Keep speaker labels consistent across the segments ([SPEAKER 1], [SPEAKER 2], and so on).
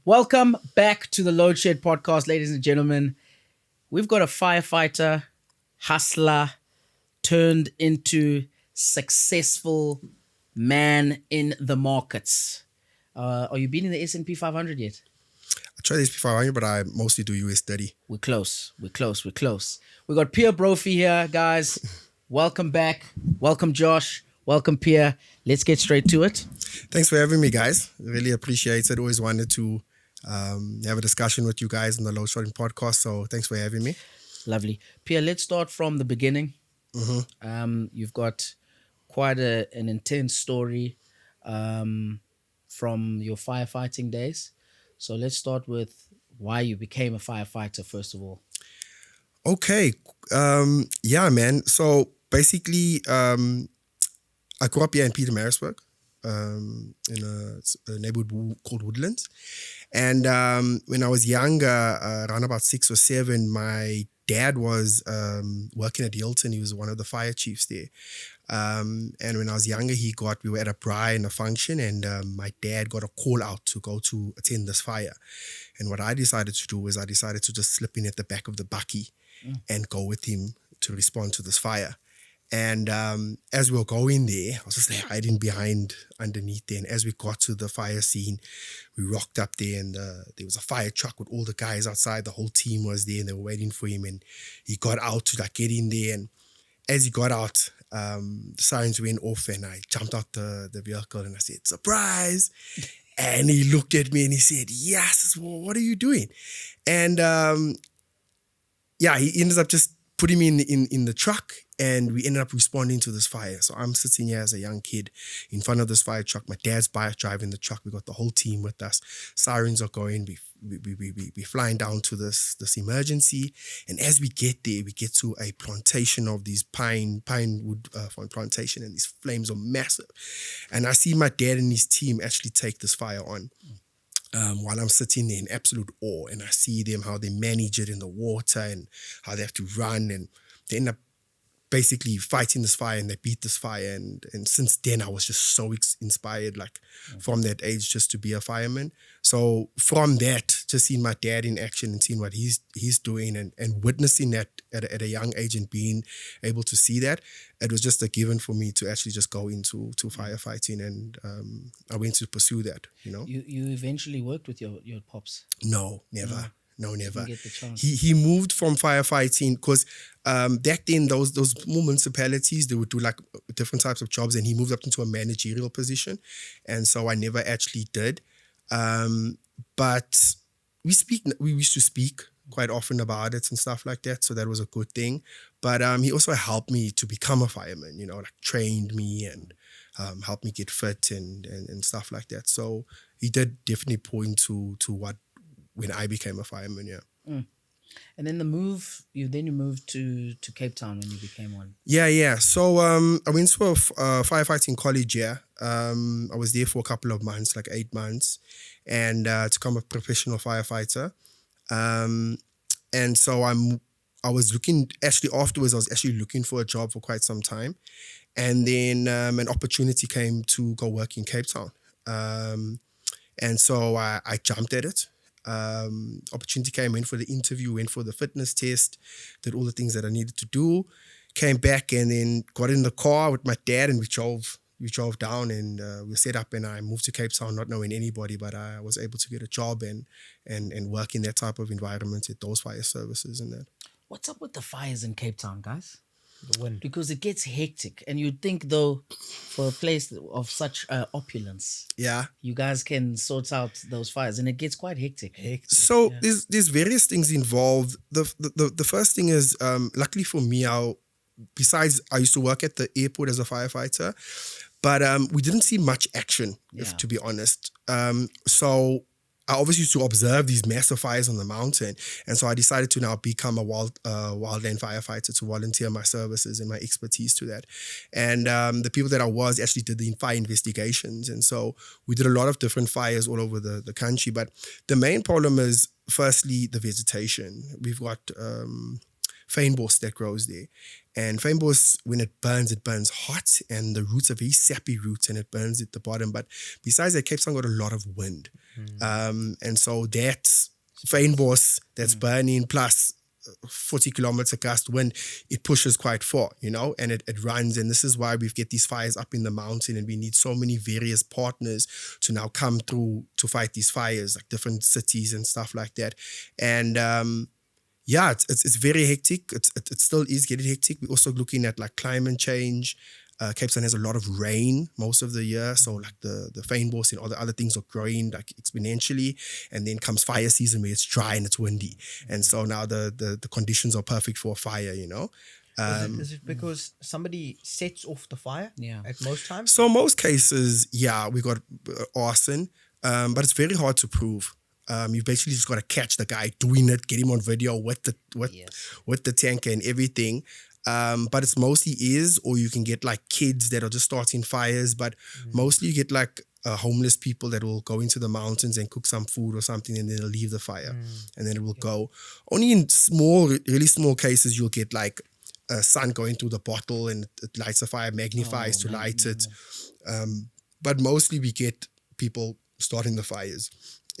[SPEAKER 1] Welcome back to the Load Shed podcast, ladies and gentlemen. We've got a firefighter, hustler, turned into successful man in the markets. Are you beating the S&P 500 yet?
[SPEAKER 2] I try the SP 500, but I mostly do US 30.
[SPEAKER 1] We're close. We got Pierre Brophy here, guys. Welcome back. Welcome, Josh. Welcome, Pierre. Let's get straight to it.
[SPEAKER 2] Thanks for having me, guys. Really appreciate it. Always wanted to have a discussion with you guys on the Low Shorting podcast. So thanks for having me.
[SPEAKER 1] Lovely. Pierre, let's start from the beginning. You've got quite an intense story from your firefighting days. So let's start with why you became a firefighter, first of all.
[SPEAKER 2] Okay. Yeah, man. So basically, I grew up here in Pietermaritzburg, in a neighborhood called Woodlands. And when I was younger, around about 6 or 7, my dad was working at Hilton. He was one of the fire chiefs there. And when I was younger, we were at a braai and a function, and my dad got a call out to go to attend this fire. And what I decided to do was I decided to just slip in at the back of the bakkie and go with him to respond to this fire. And as we were going there, I was just like hiding underneath there. And as we got to the fire scene, we rocked up there, and there was a fire truck with all the guys outside. The whole team was there, and they were waiting for him. And he got out to get in there. And as he got out, the sirens went off, and I jumped out the vehicle, and I said, "Surprise!" And he looked at me and he said, "Yes, what are you doing?" And he ended up just putting me in the truck, and we ended up responding to this fire. So I'm sitting here as a young kid in front of this fire truck. My dad's driving the truck. We got the whole team with us. Sirens are going. We flying down to this emergency. And as we get there, we get to a plantation of these pine wood plantation, and these flames are massive. And I see my dad and his team actually take this fire on. While I'm sitting there in absolute awe, and I see them, how they manage it in the water and how they have to run, and they end up basically fighting this fire, and they beat this fire. And since then, I was just so inspired, from that age, just to be a fireman. So from that, just seeing my dad in action and seeing what he's doing and witnessing that at a young age and being able to see that, it was just a given for me to actually just go into firefighting, and I went to pursue that,
[SPEAKER 1] You eventually worked with your pops?
[SPEAKER 2] No, never. No, never.
[SPEAKER 1] Didn't get the chance.
[SPEAKER 2] He moved from firefighting because back then those small municipalities, they would do different types of jobs, and he moved up into a managerial position, and so I never actually did. But we used to speak quite often about it and stuff like that, so that was a good thing. But he also helped me to become a fireman, trained me and helped me get fit and stuff like that. So he did definitely point to what when I became a fireman, yeah.
[SPEAKER 1] And then you moved to Cape Town when you became one.
[SPEAKER 2] Yeah. So I went to a firefighting college, yeah. I was there for a couple of months, 8 months, and to become a professional firefighter. And so I was looking, actually afterwards, I was actually looking for a job for quite some time. And then an opportunity came to go work in Cape Town. And so I jumped at it. Opportunity came, went for the interview, went for the fitness test, did all the things that I needed to do, came back, and then got in the car with my dad, and we drove down, and we set up, and I moved to Cape Town not knowing anybody, but I was able to get a job and work in that type of environment at those fire services and that.
[SPEAKER 1] What's up with the fires in Cape Town, guys?
[SPEAKER 3] The wind.
[SPEAKER 1] Because it gets hectic, and you'd think, though, for a place of such opulence,
[SPEAKER 2] Yeah.
[SPEAKER 1] you guys can sort out those fires, and it gets quite hectic.
[SPEAKER 2] So there's various things involved. The first thing is, luckily for me, besides I used to work at the airport as a firefighter, but we didn't see much action, to be honest. So I obviously used to observe these massive fires on the mountain. And so I decided to now become a wildland firefighter, to volunteer my services and my expertise to that. And the people that I was actually did the fire investigations. And so we did a lot of different fires all over the country. But the main problem is, firstly, the vegetation. We've got fynbos that grows there. And fynbos, when it burns hot, and the roots are very sappy roots, and it burns at the bottom. But besides that, Cape Town got a lot of wind. And so that's fynbos that's burning plus 40 kilometer gust wind, it pushes quite far, and it runs. And this is why we get these fires up in the mountain, and we need so many various partners to now come through to fight these fires, like different cities and stuff like that. And it's very hectic. It still is getting hectic. We're also looking at like climate change. Cape Town has a lot of rain most of the year, so like the fynbos and all the other things are growing like exponentially, and then comes fire season where it's dry and it's windy, and so now the conditions are perfect for a fire.
[SPEAKER 3] Is it because somebody sets off the fire?
[SPEAKER 1] Yeah.
[SPEAKER 3] At most times.
[SPEAKER 2] So most cases, we got arson, but it's very hard to prove. You basically just got to catch the guy doing it, get him on video with the tanker and everything. But it's mostly or you can get like kids that are just starting fires, but mostly you get like homeless people that will go into the mountains and cook some food or something, and then they'll leave the fire and then it will go. Only in really small cases you'll get like sun going through the bottle and it lights a fire, magnifies to light it. But mostly we get people starting the fires,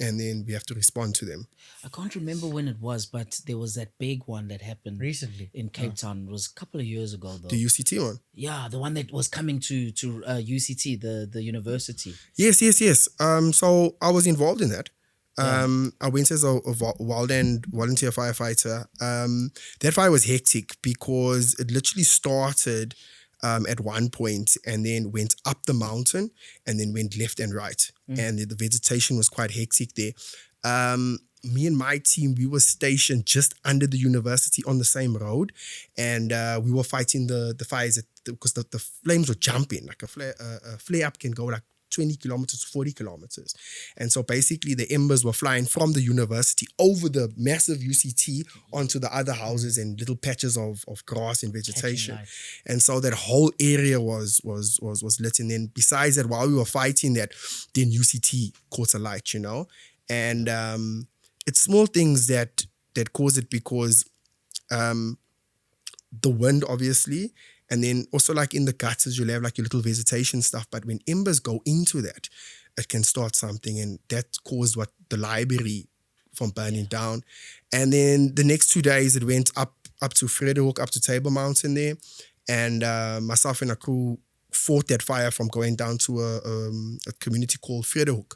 [SPEAKER 2] and then we have to respond to them.
[SPEAKER 1] I can't remember when it was, but there was that big one that happened
[SPEAKER 3] Recently
[SPEAKER 1] in Cape Town. It was a couple of years ago, though.
[SPEAKER 2] The UCT one?
[SPEAKER 1] Yeah, the one that was coming to UCT, the university.
[SPEAKER 2] Yes. So I was involved in that. I went as a wildland volunteer firefighter. That fire was hectic because it literally started at one point and then went up the mountain and then went left and right. And the vegetation was quite hectic there. Me and my team, we were stationed just under the university on the same road, and we were fighting the fires because the flames were jumping. Like a flare up can go like 20 kilometers to 40 kilometers. And so basically the embers were flying from the university over the massive UCT onto the other houses and little patches of grass and vegetation. And so that whole area was lit. And then besides that, while we were fighting that, then UCT caught a light, And it's small things that cause it because the wind, obviously. And then also like in the gutters, you'll have like your little vegetation stuff. But when embers go into that, it can start something. And that caused the library from burning down. And then the next 2 days, it went up to Frederhoek, up to Table Mountain there. And myself and a crew fought that fire from going down to a community called Frederhoek.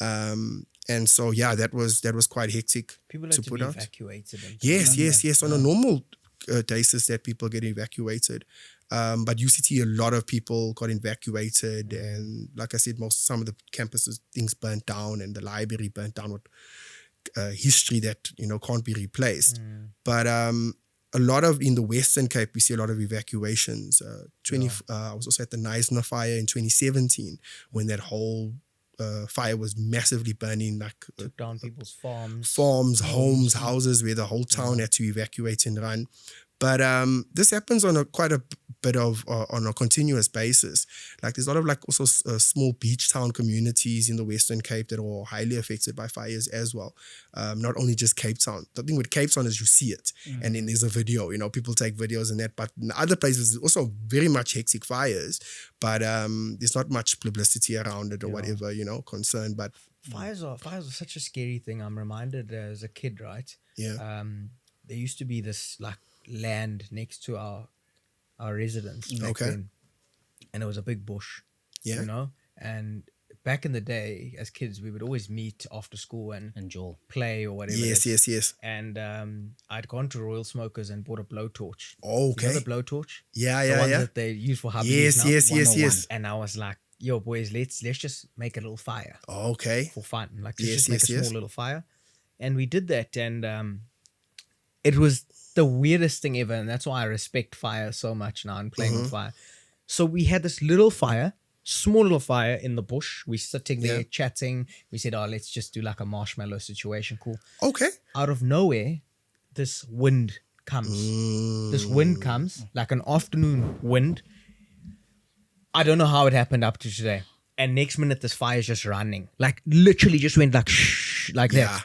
[SPEAKER 2] And so, that was quite hectic.
[SPEAKER 3] People had to be evacuated.
[SPEAKER 2] Yes. On a normal basis that people get evacuated. But UCT, a lot of people got evacuated. And like I said, some of the campuses, things burnt down, and the library burnt down with history that, can't be replaced. But a lot of, in the Western Cape, we see a lot of evacuations. I was also at the Neisner fire in 2017 when that whole fire was massively burning, like
[SPEAKER 3] took down people's farms,
[SPEAKER 2] homes, houses, where the whole town had to evacuate and run. But this happens on quite a bit of on a continuous basis. Like there's a lot of like also small beach town communities in the Western Cape that are highly affected by fires as well. Not only just Cape Town. The thing with Cape Town is you see it, and then there's a video. People take videos and that. But in other places, there's also very much hectic fires, but there's not much publicity around it or whatever. Concern. But
[SPEAKER 3] fires are such a scary thing. I'm reminded as a kid, right?
[SPEAKER 2] Yeah.
[SPEAKER 3] There used to be this like land next to our residence back then, and it was a big bush, and back in the day as kids we would always meet after school and play or whatever.
[SPEAKER 2] Yes.
[SPEAKER 3] And I'd gone to Royal Smokers and bought a blowtorch.
[SPEAKER 2] Okay.
[SPEAKER 3] You know the blowtorch?
[SPEAKER 2] The ones
[SPEAKER 3] that they use for hubbies now?
[SPEAKER 2] Yes.
[SPEAKER 3] And I was like, yo boys, let's just make a little fire.
[SPEAKER 2] Okay.
[SPEAKER 3] For fun. Like let's just make a small little fire. And we did that, and it was the weirdest thing ever, and that's why I respect fire so much now and playing with fire. So we had this little fire, small little fire in the bush. We're sitting there chatting. We said, let's just do like a marshmallow situation. Cool.
[SPEAKER 2] Okay.
[SPEAKER 3] Out of nowhere, this wind comes. This wind comes, like an afternoon wind. I don't know how it happened up to today. And next minute, this fire is just running. Like literally just went like shh, like that.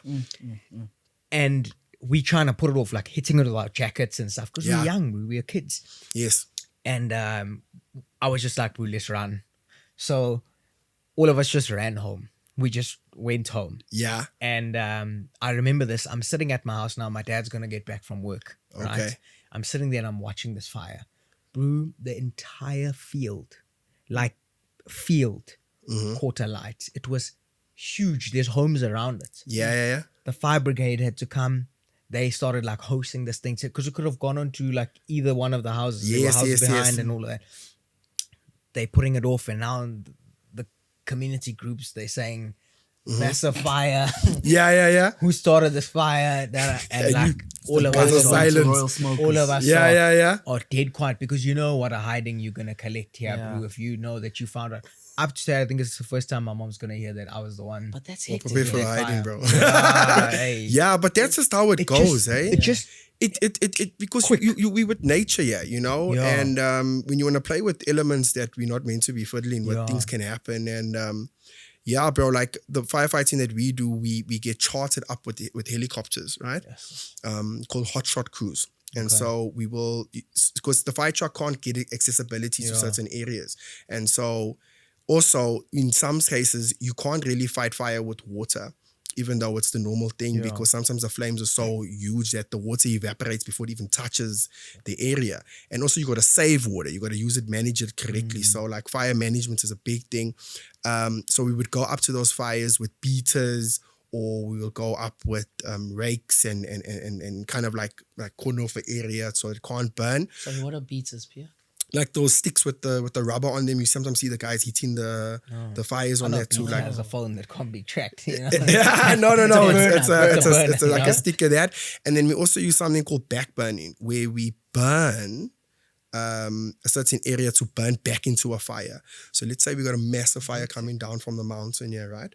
[SPEAKER 3] And we trying to put it off, like hitting it with our jackets and stuff, because
[SPEAKER 2] Yeah.
[SPEAKER 3] we're young, we were kids.
[SPEAKER 2] Yes.
[SPEAKER 3] And I was just like, "Bro, let's run." So all of us just ran home. We just went home.
[SPEAKER 2] Yeah.
[SPEAKER 3] And I remember this. I'm sitting at my house now. My dad's going to get back from work. Right?
[SPEAKER 2] Okay.
[SPEAKER 3] I'm sitting there and I'm watching this fire. Bro, the entire field, like field, caught alight. It was huge. There's homes around it.
[SPEAKER 2] Yeah.
[SPEAKER 3] The fire brigade had to come. They started like hosting this thing because it could have gone on to like either one of the houses. There were houses behind and all of that. They're putting it off, and now the community groups, they're saying massive fire.
[SPEAKER 2] Yeah.
[SPEAKER 3] Who started this fire? And like all of us, are dead quiet, because you know what a hiding you're gonna collect here, bro. If you know that you found out. Up to today, I think it's the first time my mom's gonna hear that I was the one.
[SPEAKER 1] But that's hectic.
[SPEAKER 2] Prepare for the hiding, bro.
[SPEAKER 3] Hey.
[SPEAKER 2] Yeah, but that's just how it goes, eh?
[SPEAKER 3] It just
[SPEAKER 2] It because we with nature, you know, and when you want to play with elements that we're not meant to be fiddling with, things can happen, and yeah, bro, like the firefighting that we do, we get chartered up with helicopters, right?
[SPEAKER 3] Yes.
[SPEAKER 2] Called hotshot crews. And so we will, because the fire truck can't get accessibility to certain areas, and so also in some cases you can't really fight fire with water, even though it's the normal thing, because sometimes the flames are so huge that the water evaporates before it even touches the area. And also you got to save water. You got to use it, manage it correctly. So like fire management is a big thing. So we would go up to those fires with beaters, or we will go up with rakes and kind of like corner off the area so it can't burn.
[SPEAKER 1] So what are beaters, Pierre?
[SPEAKER 2] Like those sticks with the rubber on them. You sometimes see the guys hitting the fires on that too.
[SPEAKER 3] Like has a phone that can't be tracked. You know?
[SPEAKER 2] No. It's like
[SPEAKER 3] Yeah.
[SPEAKER 2] a stick of that. And then we also use something called backburning, where we burn a certain area to burn back into a fire. So let's say we got a massive fire coming down from the mountain here, right?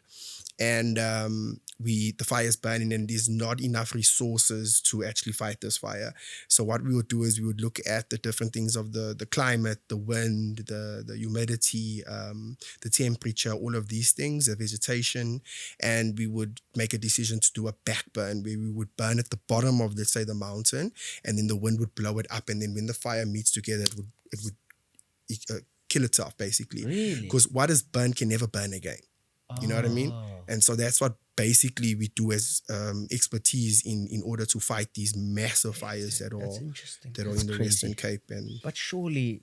[SPEAKER 2] And the fire is burning and there's not enough resources to actually fight this fire. So what we would do is we would look at the different things of the climate, the wind, the humidity, the temperature, all of these things, the vegetation, and we would make a decision to do a backburn where we would burn at the bottom of, let's say, the mountain, and then the wind would blow it up, and then when the fire meets together, it would kill itself, basically.
[SPEAKER 1] Really?
[SPEAKER 2] Because what is burned can never burn again. You know what I mean? And so that's what basically we do as expertise in order to fight these massive fires that are in the Western Cape. And
[SPEAKER 3] But surely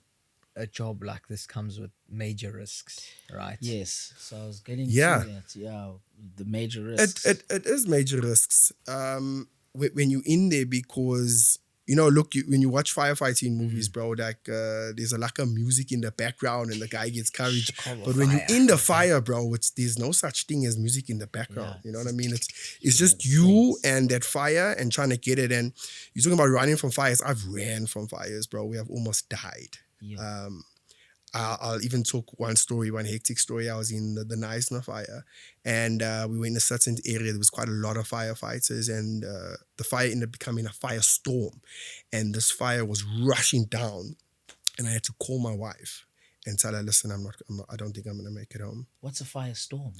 [SPEAKER 3] a job like this comes with major risks, right?
[SPEAKER 1] Yes. So I was getting to
[SPEAKER 2] Yeah.
[SPEAKER 1] that. Yeah, the major risks.
[SPEAKER 2] it is major risks when you're in there, because look, when you watch firefighting movies, bro, like there's a music in the background and the guy gets courage. But when you're in the fire, bro, there's no such thing as music in the background.
[SPEAKER 1] Yeah,
[SPEAKER 2] You know what I mean? It's just you and that fire and trying to get it. And you're talking about running from fires. I've ran from fires, bro. We have almost died.
[SPEAKER 1] Yeah.
[SPEAKER 2] I'll even talk one hectic story. I was in the Neisner fire, and we were in a certain area. There was quite a lot of firefighters, and the fire ended up becoming a firestorm. And this fire was rushing down, and I had to call my wife and tell her, "Listen, I don't think I'm gonna make it home."
[SPEAKER 1] What's a firestorm?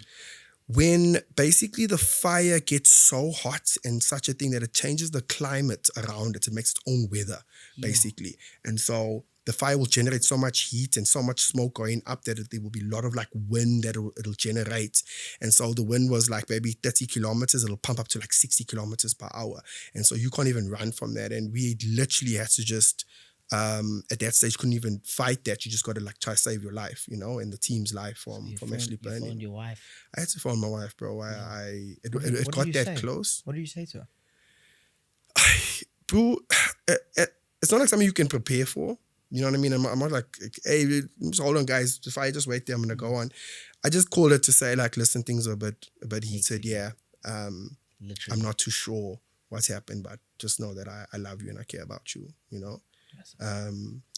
[SPEAKER 2] When basically the fire gets so hot and such a thing that it changes the climate around it. It makes its own weather, basically. And so the fire will generate so much heat and so much smoke going up that there will be a lot of like wind that it'll generate. And so the wind was like maybe 30 kilometers. It'll pump up to like 60 kilometers per hour. And so you can't even run from that. And we literally had to just, at that stage, couldn't even fight that. You just got to like try to save your life, and the team's life from actually burning.
[SPEAKER 1] You phoned your wife.
[SPEAKER 2] I had to phone my wife, bro. It
[SPEAKER 3] What
[SPEAKER 2] got
[SPEAKER 3] did you
[SPEAKER 2] that
[SPEAKER 3] say?
[SPEAKER 2] close.
[SPEAKER 3] What do you say to her?
[SPEAKER 2] Bro, it's not like something you can prepare for. You know what I mean? I'm not like, hey, just hold on, guys. If I just wait there, I'm gonna go on. I just called her to say, like, listen, things are a bit heated. Yeah,
[SPEAKER 1] Literally.
[SPEAKER 2] I'm not too sure what's happened, but just know that I love you and I care about you. And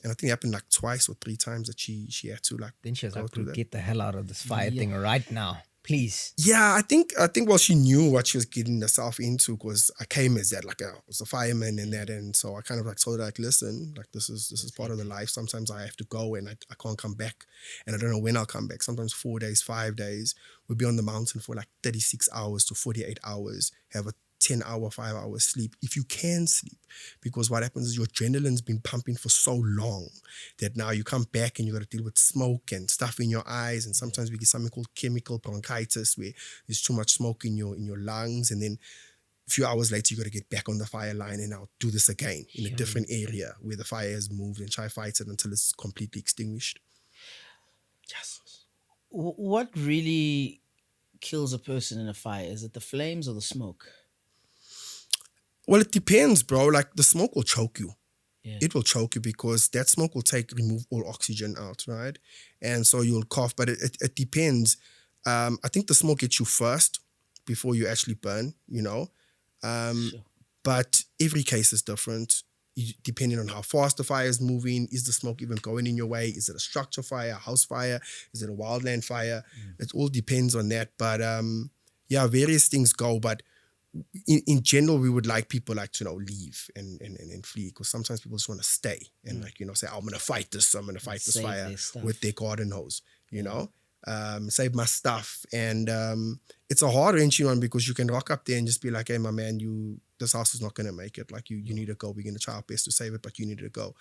[SPEAKER 2] I think it happened like twice or 3 times that she had to like.
[SPEAKER 3] Then she was
[SPEAKER 2] go
[SPEAKER 3] like,
[SPEAKER 2] through
[SPEAKER 3] "Bro,
[SPEAKER 2] that.
[SPEAKER 3] get the hell out of this fire thing right now, please."
[SPEAKER 2] Yeah, I think well, she knew what she was getting herself into, because I came as that, like I was a fireman and that, and so I kind of like told her, like, listen, like this is part of the life. Sometimes I have to go and I can't come back, and I don't know when I'll come back. Sometimes 4 days, 5 days. We'll be on the mountain for like 36 hours to 48 hours, have a 10-hour, 5-hour sleep if you can sleep. Because what happens is your adrenaline's been pumping for so long that now you come back and you got to deal with smoke and stuff in your eyes. And sometimes we get something called chemical bronchitis, where there's too much smoke in your lungs. And then a few hours later, you got to get back on the fire line and now do this again in a different area where the fire has moved and try fight it until it's completely extinguished.
[SPEAKER 1] Yes. What really kills a person in a fire? Is it the flames or the smoke?
[SPEAKER 2] Well, it depends, bro. Like the smoke will choke you.
[SPEAKER 1] Yeah.
[SPEAKER 2] It will choke you because that smoke will remove all oxygen out, right? And so you'll cough, but it depends. I think the smoke gets you first before you actually burn, you know.
[SPEAKER 1] Sure.
[SPEAKER 2] But every case is different, depending on how fast the fire is moving. Is the smoke even going in your way? Is it a structure fire, a house fire? Is it a wildland fire? It all depends on that. But yeah, various things go. But in general, we would like people like to leave and flee, because sometimes people just want to stay and say, oh, I'm gonna fight this. I'm gonna fight this
[SPEAKER 1] Save
[SPEAKER 2] fire
[SPEAKER 1] their stuff.
[SPEAKER 2] with their garden hose. You know. Save my stuff. And it's a hard-wrenching one because you can rock up there and just be like, hey, my man, this house is not going to make it. Like, you need to go. We're going to try our best to save it, but you need to go.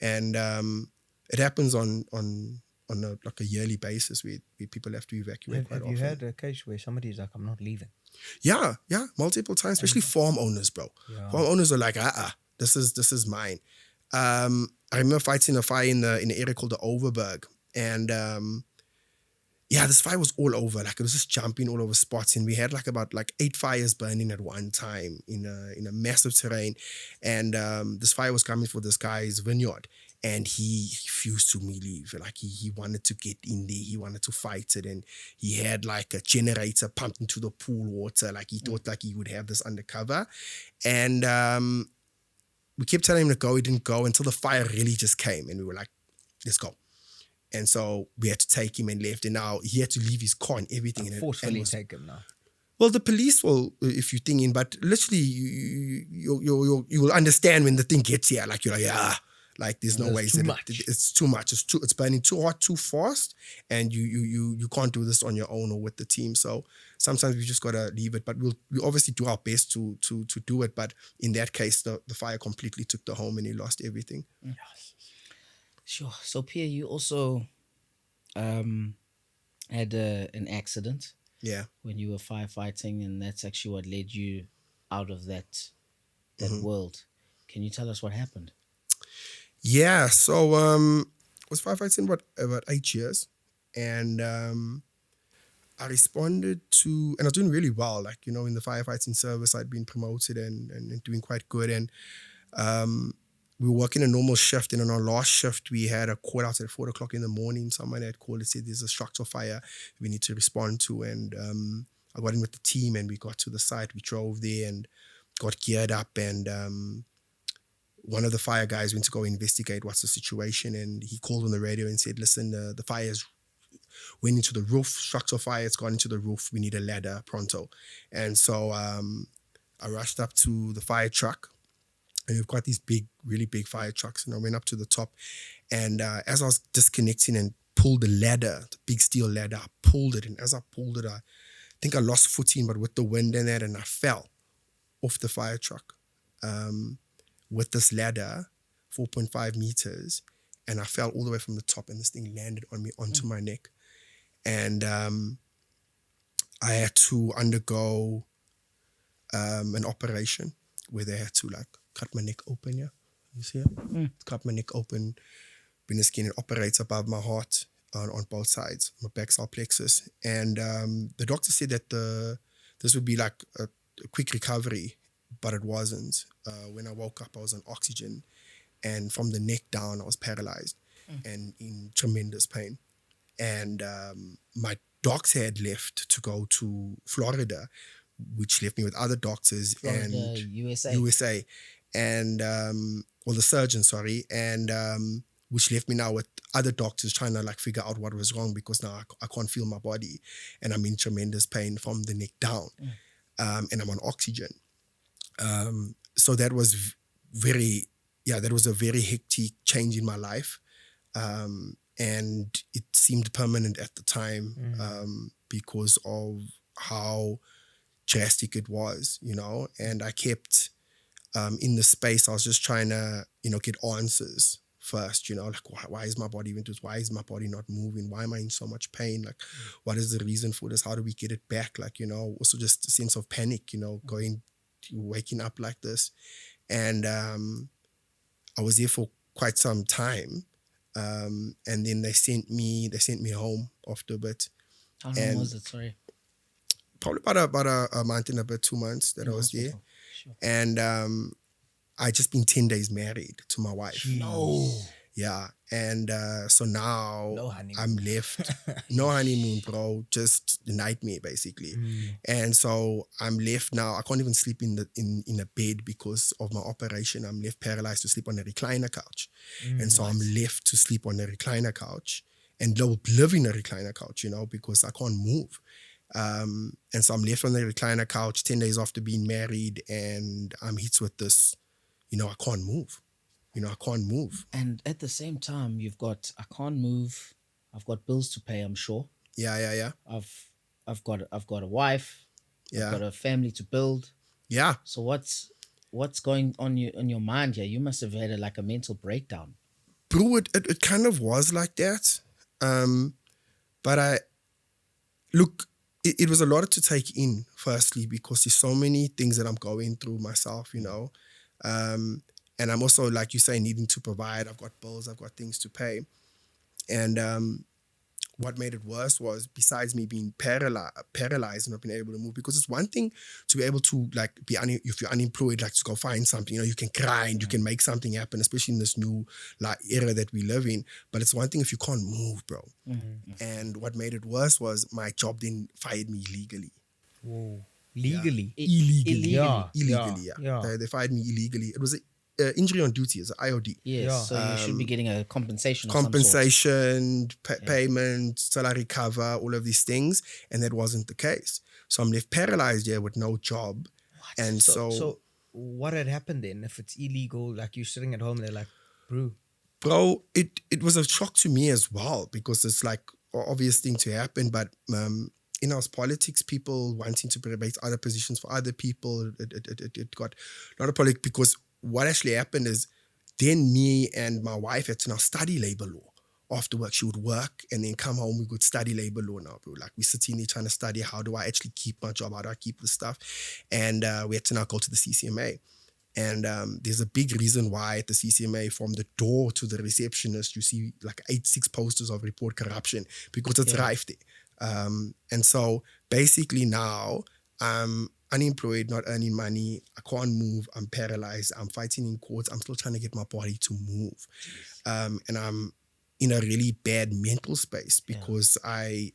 [SPEAKER 2] And it happens on a yearly basis where people have to evacuate quite often.
[SPEAKER 3] Have you had a case where somebody's like, I'm not leaving?
[SPEAKER 2] Yeah, multiple times, especially farm owners, bro. Yeah. Farm owners are like, this is mine. I remember fighting a fire in an area called the Overberg. And this fire was all over. Like, it was just jumping all over spots, and we had about 8 fires burning at one time in a massive terrain. And this fire was coming for this guy's vineyard, and he refused to leave. Like, he wanted to get in there. He wanted to fight it, and he had a generator pumped into the pool water. Like, he thought he would have this undercover, and we kept telling him to go. He didn't go until the fire really just came, and we were like, let's go. And so we had to take him and left. And now he had to leave his car and everything.
[SPEAKER 3] Forcefully take him now.
[SPEAKER 2] Well, the police will, if you're thinking, but literally you will understand when the thing gets here. Like, you're like, like there's no way. It's too much. It's burning too hot, too fast. And you can't do this on your own or with the team. So sometimes we just got to leave it. But we obviously do our best to do it. But in that case, the fire completely took the home and he lost everything.
[SPEAKER 1] Yes. Sure. So, Pierre, you also had an accident.
[SPEAKER 2] Yeah.
[SPEAKER 1] When you were firefighting, and that's actually what led you out of that world. Can you tell us what happened?
[SPEAKER 2] Yeah. So I was firefighting about 8 years, and I responded to, and I was doing really well. Like, in the firefighting service, I'd been promoted and doing quite good, and we were working a normal shift, and on our last shift, we had a call out at 4 o'clock in the morning. Someone had called and said there's a structural fire we need to respond to. And I got in with the team, and we got to the site. We drove there and got geared up. And one of the fire guys went to go investigate what's the situation. And he called on the radio and said, listen, the fire's went into the roof, structural fire, it's gone into the roof. We need a ladder pronto. And so I rushed up to the fire truck. And we've got these really big fire trucks. And I went up to the top. And as I was disconnecting and pulled the ladder, the big steel ladder, I pulled it. And as I pulled it, I think I lost footing, but with the wind in it, and I fell off the fire truck with this ladder, 4.5 meters. And I fell all the way from the top, and this thing landed on me onto my neck. And I had to undergo an operation where they had to cut my neck open, yeah. You see it? Cut my neck open, bring the skin, and operates above my heart on both sides, my backside plexus. And the doctor said that this would be a quick recovery, but it wasn't. When I woke up, I was on oxygen. And from the neck down, I was paralyzed and in tremendous pain. And my docs had left to go to Florida, which left me with other doctors.
[SPEAKER 1] Florida,
[SPEAKER 2] and
[SPEAKER 1] USA.
[SPEAKER 2] And the surgeon, sorry, and which left me now with other doctors trying to figure out what was wrong, because now I can't feel my body and I'm in tremendous pain from the neck down, and I'm on oxygen. So that was that was a very hectic change in my life, and it seemed permanent at the time because of how drastic it was, you know. And I kept in the space. I was just trying to, you know, get answers first, you know, like why is my body even this? Why is my body not moving? Why am I in so much pain? Like, what is the reason for this? How do we get it back? Like, you know, also just a sense of panic, you know, waking up like this. And I was there for quite some time. And then they sent me home after a bit.
[SPEAKER 1] How long was it? Sorry.
[SPEAKER 2] Probably about a month and a bit, 2 months that I was there.
[SPEAKER 1] Sure.
[SPEAKER 2] And I just been 10 days married to my wife.
[SPEAKER 1] No.
[SPEAKER 2] Yeah. And so now
[SPEAKER 3] No honeymoon.
[SPEAKER 2] I'm left. No honeymoon, bro. Just the nightmare, basically. And so I'm left now. I can't even sleep in a bed because of my operation. I'm left paralyzed to sleep on a recliner couch. And so I'm left to sleep on a recliner couch and live in a recliner couch, you know, because I can't move. And so I'm left on the recliner couch 10 days after being married, and I'm hit with this, you know, I can't move. You know, I can't move.
[SPEAKER 1] And at the same time, you've got, I can't move. I've got bills to pay, I'm sure.
[SPEAKER 2] Yeah.
[SPEAKER 1] I've got a wife.
[SPEAKER 2] Yeah.
[SPEAKER 1] I've got a family to build.
[SPEAKER 2] Yeah.
[SPEAKER 1] So what's going on in your mind here? You must have had a mental breakdown.
[SPEAKER 2] Bro, it kind of was like that. But it was a lot to take in, firstly, because there's so many things that I'm going through myself, you know. And I'm also, like you say, needing to provide. I've got bills, I've got things to pay. And what made it worse was, besides me being paralyzed and not being able to move, because it's one thing to be able to, like, if you're unemployed, like, to go find something, you know, you can grind, you can make something happen, especially in this new, like, era that we live in. But it's one thing if you can't move, bro. And what made it worse was my job then fired me illegally.
[SPEAKER 3] Whoa. Legally?
[SPEAKER 2] Yeah. Illegally.
[SPEAKER 3] Yeah.
[SPEAKER 2] Illegally, yeah. They fired me illegally. It was an injury on duty, it's an IOD.
[SPEAKER 1] Yes, so you should be getting a compensation of
[SPEAKER 2] compensation, payment, salary cover, all of these things. And that wasn't the case. So I'm left paralyzed here with no job.
[SPEAKER 1] What?
[SPEAKER 2] And
[SPEAKER 3] So what had happened then? If it's illegal, like you're sitting at home, they're like,
[SPEAKER 2] bro, it was a shock to me as well, because it's like an obvious thing to happen. But in our politics, people wanting to create other positions for other people, it got a lot of politics, because what actually happened is then me and my wife had to now study labor law. After work, she would work and then come home. We would study labor law now, bro. Like, we're sitting there trying to study, how do I actually keep my job? How do I keep the stuff? And we had to now go to the CCMA. And there's a big reason why at the CCMA, from the door to the receptionist, you see like 6 posters of report corruption, because it's rife there. And so basically now I'm unemployed, not earning money. I can't move. I'm paralyzed. I'm fighting in courts. I'm still trying to get my body to move. And I'm in a really bad mental space, because I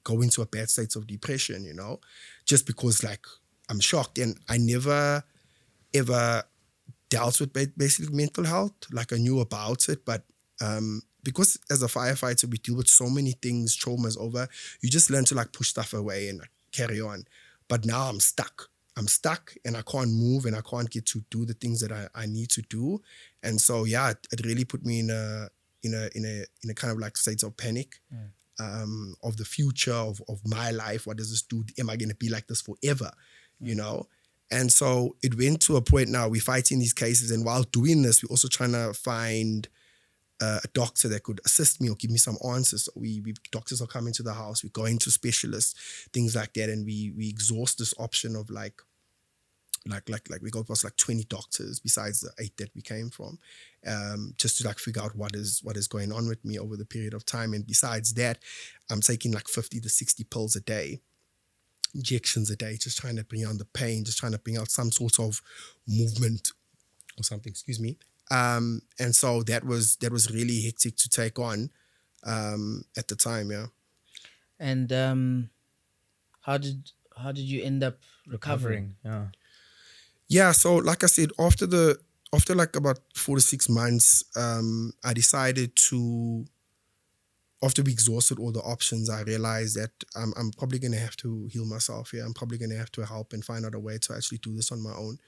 [SPEAKER 2] go into a bad state of depression, you know, just because, like, I'm shocked. And I never ever dealt with basically mental health. Like, I knew about it, but because as a firefighter, we deal with so many things, traumas over, you just learn to, like, push stuff away and, like, carry on. But now I'm stuck. And I can't move, and I can't get to do the things that I need to do. And so, yeah, it really put me in a kind of like state of panic of the future of my life. What does this do? Am I going to be like this forever? You know? And so it went to a point now we're fighting these cases. And while doing this, we're also trying to find a doctor that could assist me or give me some answers. So doctors are coming to the house, we're going to specialists, things like that, and we exhaust this option of like we go past like 20 doctors besides the 8 that we came from, just to like figure out what is going on with me over the period of time. And besides that, I'm taking like 50 to 60 pills a day, injections a day, just trying to bring down the pain, just trying to bring out some sort of movement or something, excuse me. And so that was really hectic to take on at the time, yeah.
[SPEAKER 1] And how did you end up recovering?
[SPEAKER 2] Yeah, so like I said, after like about 4 to 6 months, I decided to, after we exhausted all the options, I realized that I'm probably going to have to heal myself here. I'm probably going to have to help and find out a way to actually do this on my own.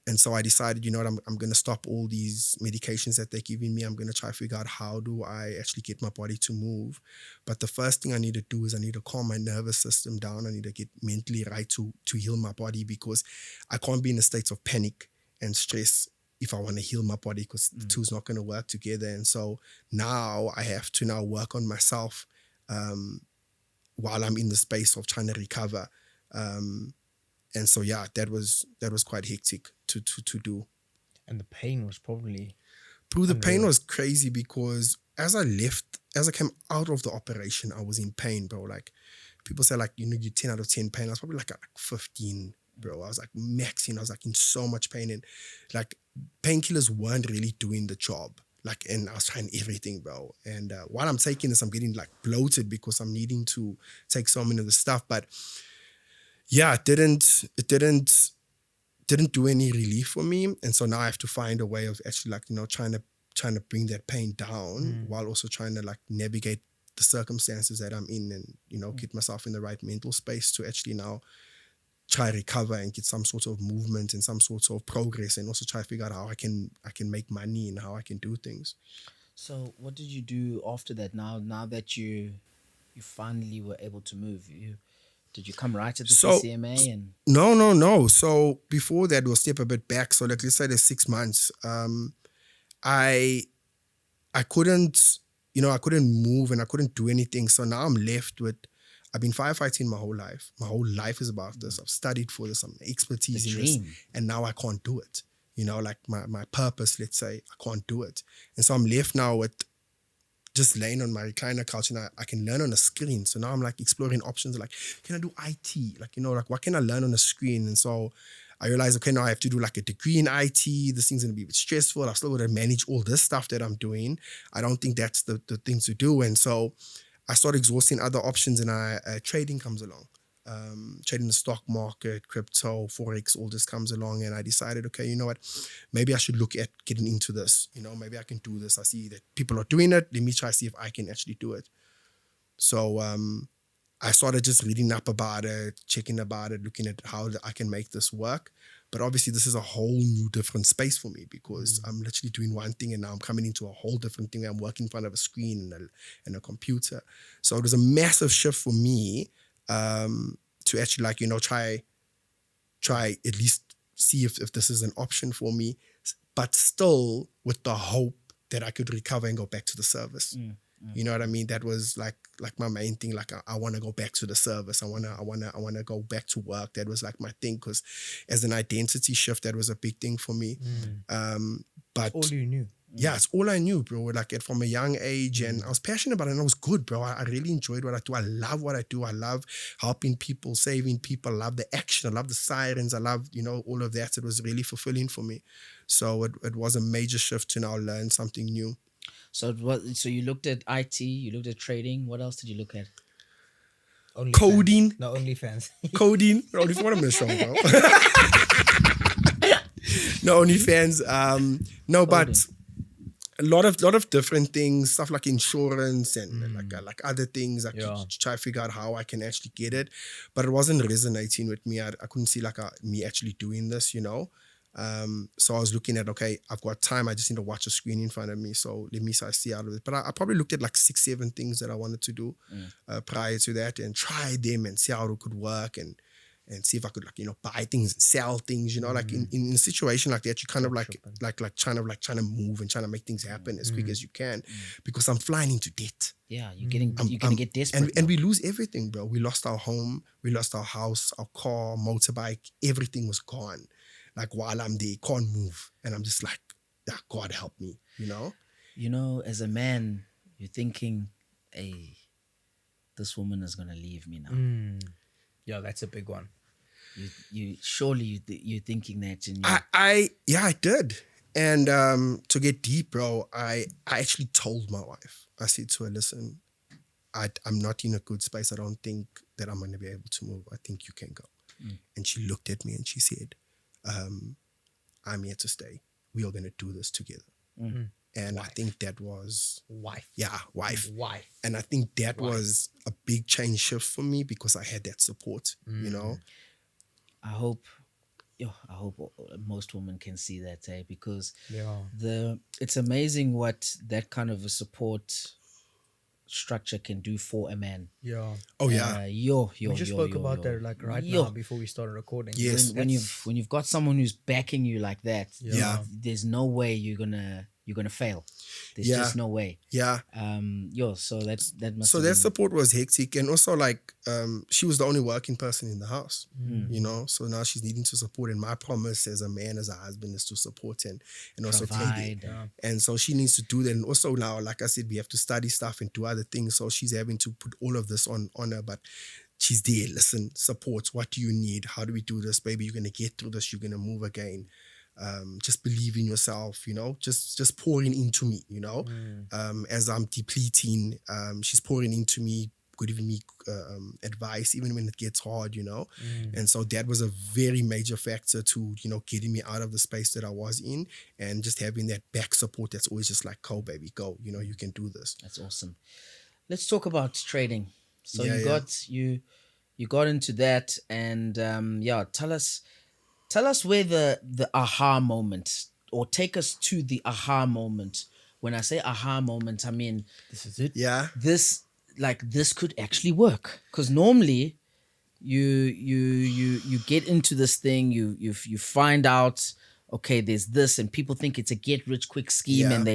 [SPEAKER 2] And so I decided, you know what, I'm going to stop all these medications that they're giving me. I'm going to try to figure out how do I actually get my body to move. But the first thing I need to do is I need to calm my nervous system down. I need to get mentally right to heal my body, because I can't be in a state of panic and stress if I want to heal my body, because the two's not going to work together. And so now I have to now work on myself while I'm in the space of trying to recover. And so, yeah, that was quite hectic to do.
[SPEAKER 3] And the pain was probably...
[SPEAKER 2] Bro, the pain was crazy, because as I came out of the operation, I was in pain, bro. Like, people say, like, you know, you're 10 out of 10 pain. I was probably like 15, bro. I was like maxing. I was like in so much pain. And like, painkillers weren't really doing the job. Like, and I was trying everything, bro. And while I'm taking this, I'm getting like bloated because I'm needing to take so many of the stuff. But yeah, it didn't do any relief for me. And so now I have to find a way of actually, like, you know, trying to bring that pain down while also trying to like navigate the circumstances that I'm in, and, you know, get myself in the right mental space to actually now try to recover and get some sort of movement and some sort of progress, and also try to figure out how I can make money and how I can do things.
[SPEAKER 1] So what did you do after that? Now that you finally were able to move, did you come right at the CCMA? And
[SPEAKER 2] No. So before that, we'll step a bit back. So like, let's say there's 6 months. I couldn't, you know, I couldn't move and I couldn't do anything. So now I'm left with, I've been firefighting my whole life. My whole life is about this. I've studied for this. I'm expertise in this. And now I can't do it. You know, like my purpose, let's say, I can't do it. And so I'm left now with just laying on my recliner couch, and I can learn on a screen. So now I'm like exploring options, like, can I do IT? Like, you know, like, what can I learn on a screen? And so I realized, okay, now I have to do like a degree in IT. This thing's going to be a bit stressful. I've still got to manage all this stuff that I'm doing. I don't think that's the thing to do. And so I started exhausting other options, and trading comes along. Trading the stock market, crypto, Forex, all this comes along. And I decided, okay, you know what, maybe I should look at getting into this. You know, maybe I can do this. I see that people are doing it. Let me try to see if I can actually do it. So I started just reading up about it, checking about it, looking at how I can make this work. But obviously this is a whole new different space for me, because I'm literally doing one thing and now I'm coming into a whole different thing. I'm working in front of a screen and a computer. So it was a massive shift for me to actually, like, you know, try at least see if this is an option for me, but still with the hope that I could recover and go back to the service. You know what I mean? That was like my main thing. Like, I want to go back to the service. I want to go back to work. That was like my thing, because as an identity shift, that was a big thing for me. But
[SPEAKER 3] all you knew.
[SPEAKER 2] Yeah, it's all I knew, bro. Like, from a young age, and I was passionate about it, and I was good, bro. I really enjoyed what I do. I love what I do. I love helping people, saving people. I love the action. I love the sirens. I love, you know, all of that. It was really fulfilling for me. So it was a major shift to now learn something new.
[SPEAKER 1] So you looked at IT, you looked at trading. What else did you look at?
[SPEAKER 2] Coding.
[SPEAKER 3] No, OnlyFans.
[SPEAKER 2] Coding. Only what I'm showing, bro. No, OnlyFans. No,
[SPEAKER 1] Coding.
[SPEAKER 2] but a lot of different things, stuff like insurance and like other things. I could try to figure out how I can actually get it, but it wasn't resonating with me. I couldn't see like me actually doing this, you know. So I was looking at, okay, I've got time. I just need to watch a screen in front of me. So let me see out of it. But I probably looked at like 6-7 things that I wanted to do prior to that, and try them and see how it could work, and see if I could, like, you know, buy things and sell things, you know, like in a situation like that, you kind of like trying to move and trying to make things happen as quick as you can, because I'm flying into debt.
[SPEAKER 1] Yeah, you're gonna get desperate.
[SPEAKER 2] And we lose everything, bro. We lost our home, we lost our house, our car, motorbike, everything was gone. Like, while I'm there, can't move. And I'm just like, God help me, you know?
[SPEAKER 1] You know, as a man, you're thinking, hey, this woman is gonna leave me now.
[SPEAKER 3] Yeah, that's a big one.
[SPEAKER 1] You surely you're thinking that, and
[SPEAKER 2] I did. And to get deep, bro, I actually told my wife. I said to her, listen, I'm not in a good space. I don't think that I'm going to be able to move. I think you can go. And she looked at me and she said, I'm here to stay. We are going to do this together. And wife. I think that was...
[SPEAKER 3] Wife.
[SPEAKER 2] Yeah, wife.
[SPEAKER 3] Wife.
[SPEAKER 2] And I think that was a big change shift for me, because I had that support, you know?
[SPEAKER 1] I hope yo, I hope most women can see that, because
[SPEAKER 3] Yeah.
[SPEAKER 1] it's amazing what that kind of a support structure can do for a man.
[SPEAKER 3] Yeah.
[SPEAKER 2] Oh yeah.
[SPEAKER 3] We just spoke about that like right now before we started recording.
[SPEAKER 2] Yes.
[SPEAKER 1] When you've got someone who's backing you like that,
[SPEAKER 2] Yeah.
[SPEAKER 1] there's no way you're gonna fail. There's
[SPEAKER 2] Yeah.
[SPEAKER 1] just no way.
[SPEAKER 2] Yeah.
[SPEAKER 1] So that must
[SPEAKER 2] So
[SPEAKER 1] have
[SPEAKER 2] that
[SPEAKER 1] been,
[SPEAKER 2] support was hectic, and also like she was the only working person in the house,
[SPEAKER 1] Mm.
[SPEAKER 2] you know. So now she's needing to support, and my promise as a man, as a husband, is to support and also take it.
[SPEAKER 1] provide.
[SPEAKER 2] And so she needs to do that. And also now, like I said, we have to study stuff and do other things. So she's having to put all of this on her, but she's there. Listen, support. What do you need? How do we do this, baby? You're gonna get through this. You're gonna move again. Just believe in yourself, you know, just pouring into me, you know, as I'm depleting, she's pouring into me, giving me advice, even when it gets hard, you know. And so that was a very major factor to, you know, getting me out of the space that I was in, and just having that back support that's always just like, go, baby, go, you know, you can do this.
[SPEAKER 1] That's awesome. Let's talk about trading. So
[SPEAKER 2] Yeah,
[SPEAKER 1] you got into that, and tell us where the aha moment, or take us to the aha moment. When I say aha moment, I mean
[SPEAKER 3] This is it.
[SPEAKER 2] Yeah.
[SPEAKER 1] this could actually work, because normally you get into this thing, you find out, okay, there's this, and people think it's a get rich quick scheme,
[SPEAKER 2] Yeah.
[SPEAKER 1] and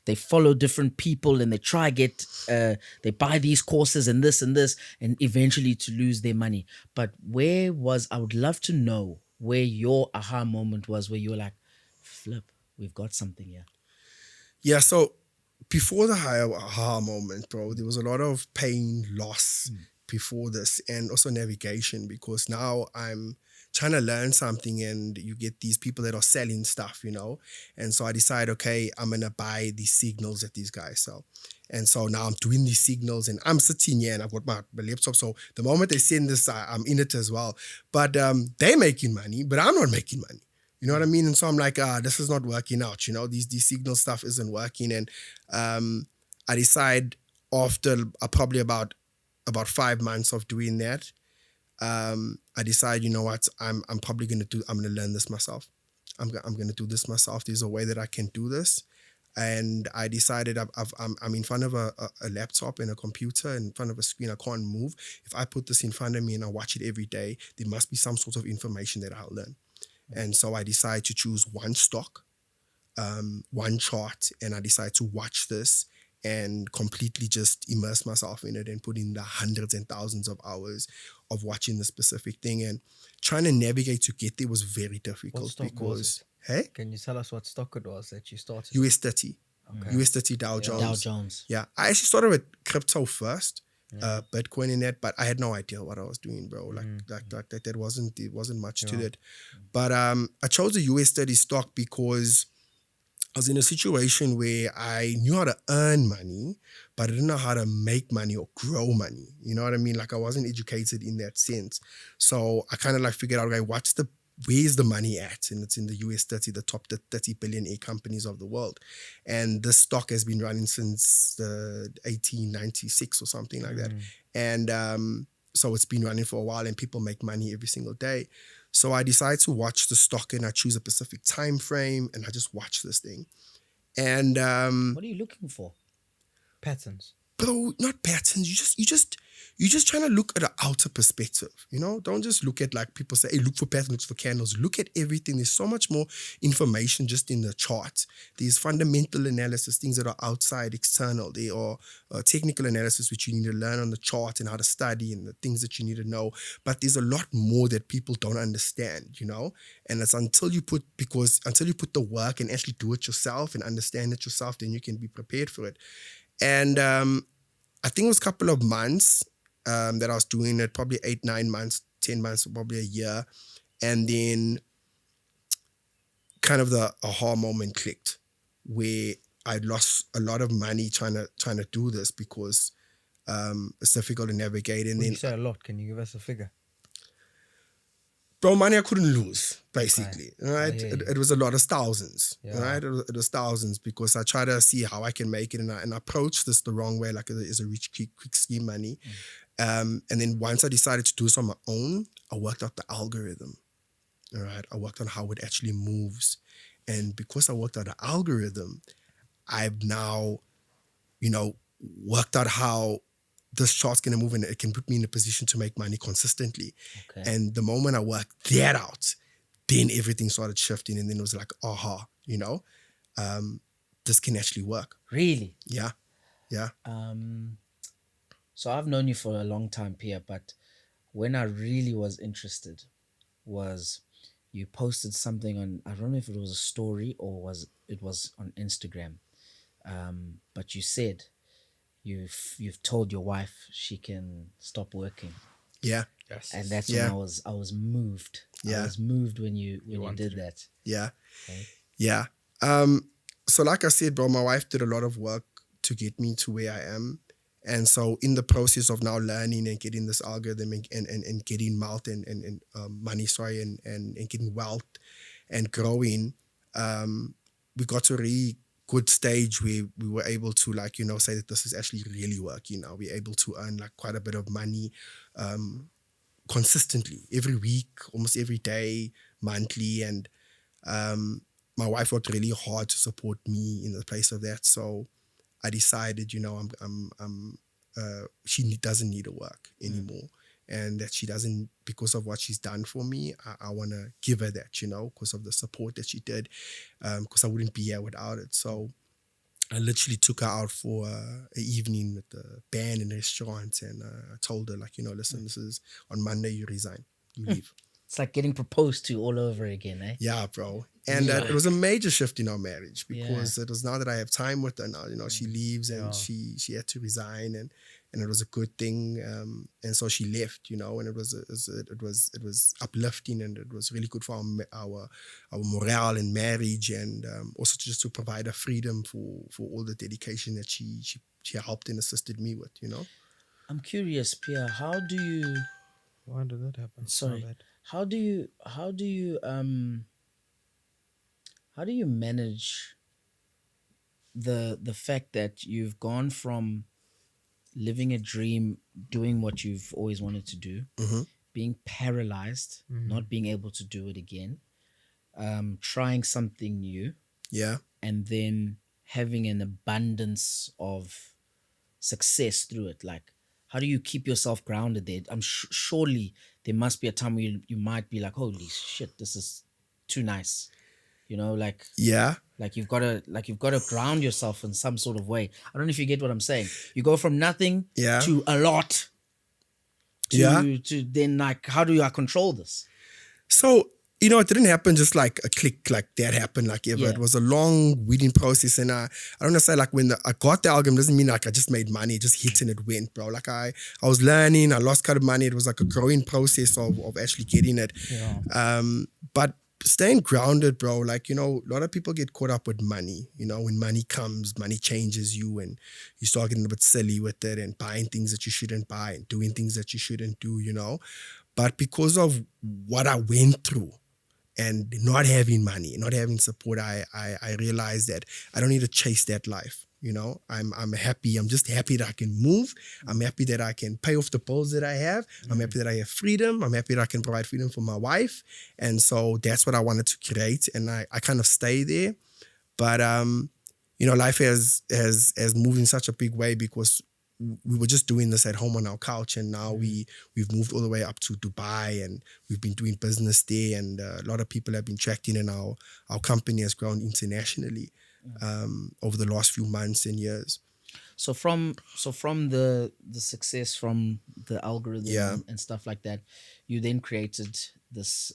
[SPEAKER 1] they follow different people, and they try get they buy these courses and this, and eventually to lose their money. But I would love to know where your aha moment was, where you were like, flip, we've got something here.
[SPEAKER 2] Yeah, so before the aha moment, bro, there was a lot of pain, loss before this, and also navigation, because now I'm trying to learn something, and you get these people that are selling stuff, you know. And so I decide, okay, I'm going to buy these signals that these guys sell. And so now I'm doing these signals, and I'm sitting here, and I've got my laptop. So the moment they send this, I'm in it as well. But they're making money, but I'm not making money. You know what I mean? And so I'm like, this is not working out. You know, these signal stuff isn't working. And I decide after probably about 5 months of doing that, I decide, you know what, I'm probably going to I'm going to learn this myself. I'm going to do this myself. There's a way that I can do this. And I decided I'm in front of a laptop and a computer, in front of a screen. I can't move. If I put this in front of me and I watch it every day, there must be some sort of information that I'll learn. And so I decide to choose one stock, one chart, and I decide to watch this and completely just immerse myself in it and put in the hundreds and thousands of hours of watching the specific thing. And trying to navigate to get there was very difficult because, hey?
[SPEAKER 3] Can you tell us what stock it was that you started?
[SPEAKER 2] US 30.
[SPEAKER 3] Okay.
[SPEAKER 2] US 30 Dow Jones.
[SPEAKER 1] Dow Jones.
[SPEAKER 2] Yeah. I actually started with crypto first. Bitcoin in that, but I had no idea what I was doing, bro. There wasn't much to it. But I chose a US 30 stock because I was in a situation where I knew how to earn money, but I didn't know how to make money or grow money. You know what I mean? Like I wasn't educated in that sense. So I kind of like figured out, okay, where's the money at? And it's in the US 30, the top 30 billionaire companies of the world. And this stock has been running since the 1896 or something like that. And so it's been running for a while, and people make money every single day. So I decide to watch the stock, and I choose a specific time frame, and I just watch this thing. And
[SPEAKER 1] What are you looking for?
[SPEAKER 3] Patterns.
[SPEAKER 2] bro, not patterns. You just trying to look at an outer perspective, you know? Don't just look at, like, people say, hey, look for patterns, look for candles. Look at everything. There's so much more information just in the chart. There's fundamental analysis, things that are outside, external. There are technical analysis, which you need to learn on the chart and how to study and the things that you need to know. But there's a lot more that people don't understand, you know? And it's until you put the work and actually do it yourself and understand it yourself, then you can be prepared for it. And I think it was a couple of months that I was doing it, probably 8, 9 months, 10 months, probably a year. And then kind of the aha moment clicked where I lost a lot of money trying to do this because it's difficult to navigate. And
[SPEAKER 3] When
[SPEAKER 2] then
[SPEAKER 3] you say a lot, can you give us a figure?
[SPEAKER 2] bro, money I couldn't lose, basically.
[SPEAKER 3] Okay.
[SPEAKER 2] Right? It was a lot of thousands.
[SPEAKER 3] Yeah.
[SPEAKER 2] Right? It was thousands because I try to see how I can make it, and I approach this the wrong way, like it's a rich quick scheme money. And then once I decided to do this on my own, I worked out the algorithm. All right. I worked on how it actually moves. And because I worked out the algorithm, I've now, worked out how this chart's going to move and it can put me in a position to make money consistently.
[SPEAKER 1] Okay.
[SPEAKER 2] And the moment I worked that out, then everything started shifting. And then it was like, aha, this can actually work.
[SPEAKER 1] Really?
[SPEAKER 2] Yeah. Yeah.
[SPEAKER 1] So I've known you for a long time, Pierre, but when I really was interested was you posted something on, I don't know if it was a story or it was on Instagram. But you said you've told your wife she can stop working.
[SPEAKER 2] Yeah.
[SPEAKER 3] Yes.
[SPEAKER 1] And that's
[SPEAKER 2] Yeah.
[SPEAKER 1] when I was moved.
[SPEAKER 2] Yeah.
[SPEAKER 1] I was moved when you did
[SPEAKER 3] to.
[SPEAKER 1] that.
[SPEAKER 2] Yeah.
[SPEAKER 1] Okay.
[SPEAKER 2] Yeah. So like I said, bro, my wife did a lot of work to get me to where I am. And so in the process of now learning and getting this algorithm and getting wealth and money, and getting wealth and growing, we got to a really good stage where we were able to say that this is actually really working now. We're able to earn like quite a bit of money consistently every week, almost every day, monthly. And my wife worked really hard to support me in the place of that. So I decided, she doesn't need to work anymore. And that she doesn't, because of what she's done for me, I want to give her that, because of the support that she did, because I wouldn't be here without it. So I literally took her out for an evening with the band in the restaurant, and I told her, listen, this is on Monday, you resign, you leave.
[SPEAKER 1] It's like getting proposed to all over again, eh?
[SPEAKER 2] Yeah, bro. And it was a major shift in our marriage, because it was now that I have time with her now, she leaves and she had to resign, and it was a good thing. And so she left, and it was uplifting, and it was really good for our morale and marriage, and also just to provide her freedom for all the dedication that she helped and assisted me with,
[SPEAKER 1] I'm curious, Pierre, how do you
[SPEAKER 3] Why did that happen?
[SPEAKER 1] Sorry.
[SPEAKER 3] My bad.
[SPEAKER 1] how do you manage the fact that you've gone from living a dream, doing what you've always wanted to do, being paralyzed, not being able to do it again, trying something new,
[SPEAKER 2] Yeah.
[SPEAKER 1] and then having an abundance of success through it? Like, how do you keep yourself grounded there? I'm surely there must be a time where you might be like, holy shit, this is too nice, like
[SPEAKER 2] Yeah.
[SPEAKER 1] you've got to ground yourself in some sort of way. I don't know if you get what I'm saying. You go from nothing
[SPEAKER 2] Yeah.
[SPEAKER 1] to a lot to then, like, how do I control this?
[SPEAKER 2] So, it didn't happen just like a click, like that happened like ever.
[SPEAKER 1] Yeah.
[SPEAKER 2] It was a long weeding process. And I don't know, say like when I got the album, doesn't mean like I just made money, it just hit and it went, bro. Like I was learning, I lost kind of money. It was like a growing process of actually getting it.
[SPEAKER 1] Yeah.
[SPEAKER 2] But staying grounded, bro, like, a lot of people get caught up with money. When money comes, money changes you, and you start getting a bit silly with it and buying things that you shouldn't buy and doing things that you shouldn't do, But because of what I went through and not having money, not having support, I realized that I don't need to chase that life. I'm happy. I'm just happy that I can move. I'm happy that I can pay off the bills that I have. I'm happy that I have freedom. I'm happy that I can provide freedom for my wife. And so that's what I wanted to create. And I kind of stay there. But, life has moved in such a big way, because we were just doing this at home on our couch, and now we've moved all the way up to Dubai, and we've been doing business there, and a lot of people have been tracked in, and our company has grown internationally over the last few months and years.
[SPEAKER 1] So from the success from the algorithm and stuff like that, you then created this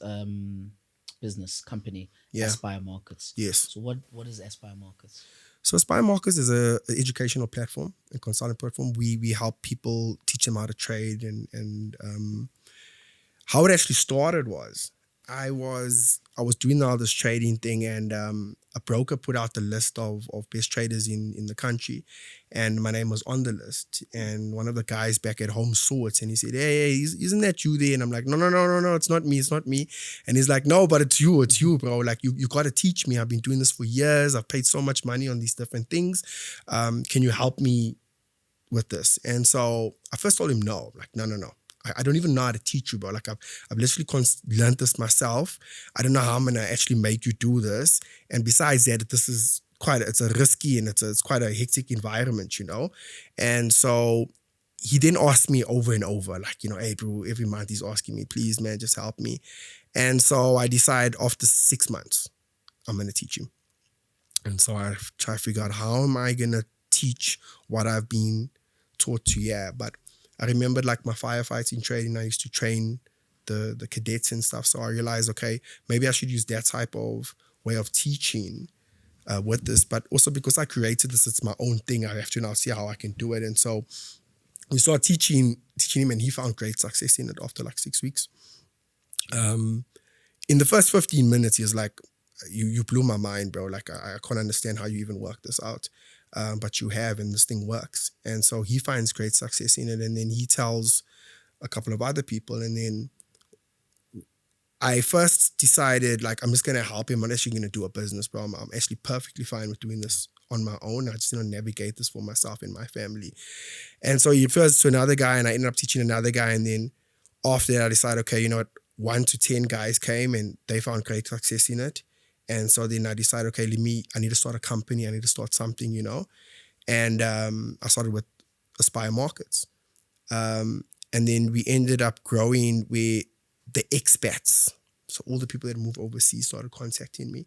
[SPEAKER 1] business company, Aspire Markets.
[SPEAKER 2] Yes.
[SPEAKER 1] So what is Aspire Markets?
[SPEAKER 2] So Aspire Markets is an educational platform, a consulting platform. We help people, teach them how to trade, and how it actually started was I was doing all this trading thing, and a broker put out the list of best traders in the country, and my name was on the list. And one of the guys back at home saw it, and he said, "Hey, isn't that you there?" And I'm like, "No, it's not me." And he's like, "No, but it's you, bro. Like you got to teach me. I've been doing this for years. I've paid so much money on these different things. Can you help me with this?" And so I first told him no. Like, no. I don't even know how to teach you, bro. Like I've literally learned this myself. I don't know how I'm gonna actually make you do this. And besides that, this is it's a risky and it's quite a hectic environment, you know. And so he then asked me over and over, like, you know, hey bro, every month he's asking me, please man, just help me. And so I decided after 6 months, I'm gonna teach him. And so I try to figure out how am I gonna teach what I've been taught to, but I remembered like my firefighting training. I used to train the cadets and stuff. So I realized, okay, maybe I should use that type of way of teaching with this. But also because I created this, it's my own thing. I have to now see how I can do it. And so we started teaching him, and he found great success in it after like 6 weeks. In the first 15 minutes, he was like, you blew my mind, bro. Like, I can't understand how you even work this out. But you have, and this thing works. And so he finds great success in it. And then he tells a couple of other people. And then I first decided, like, I'm just going to help him. I'm actually going to do a business, bro. I'm actually perfectly fine with doing this on my own. I just navigate this for myself and my family. And so he refers to another guy, and I ended up teaching another guy. And then after that, I decided, okay, you know what? 1 to 10 guys came, and they found great success in it. And so then I decided, okay, I need to start a company. I need to start something, you know. And I started with Aspire Markets. And then we ended up growing where the expats, so all the people that moved overseas, started contacting me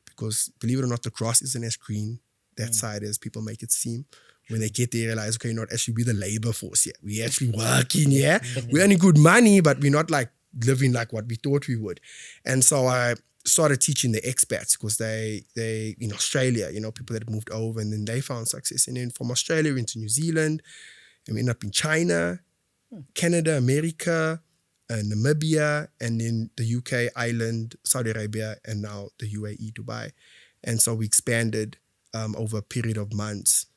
[SPEAKER 2] because, believe it or not, the grass isn't as green that side as people make it seem. When they get there, realize, okay, you know what, actually we're the labor force here. We're actually working here. We're earning good money, but we're not like living like what we thought we would. And so I started teaching the expats because they in Australia, you know, people that moved over, and then they found success. And then from Australia into New Zealand, and we ended up in China, Canada, America, Namibia, and then the UK, Ireland, Saudi Arabia, and now the UAE, Dubai. And so we expanded over a period of months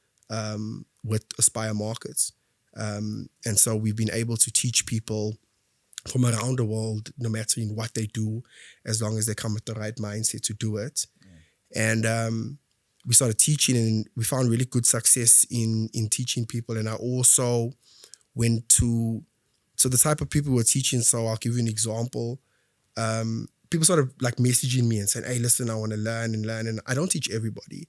[SPEAKER 2] with Aspire Markets. And so we've been able to teach people from around the world, no matter in what they do, as long as they come with the right mindset to do it. And we started teaching, and we found really good success in teaching people. And I also went to, so the type of people we're teaching, so I'll give you an example. People started like messaging me and saying, hey, listen, I want to learn. And I don't teach everybody.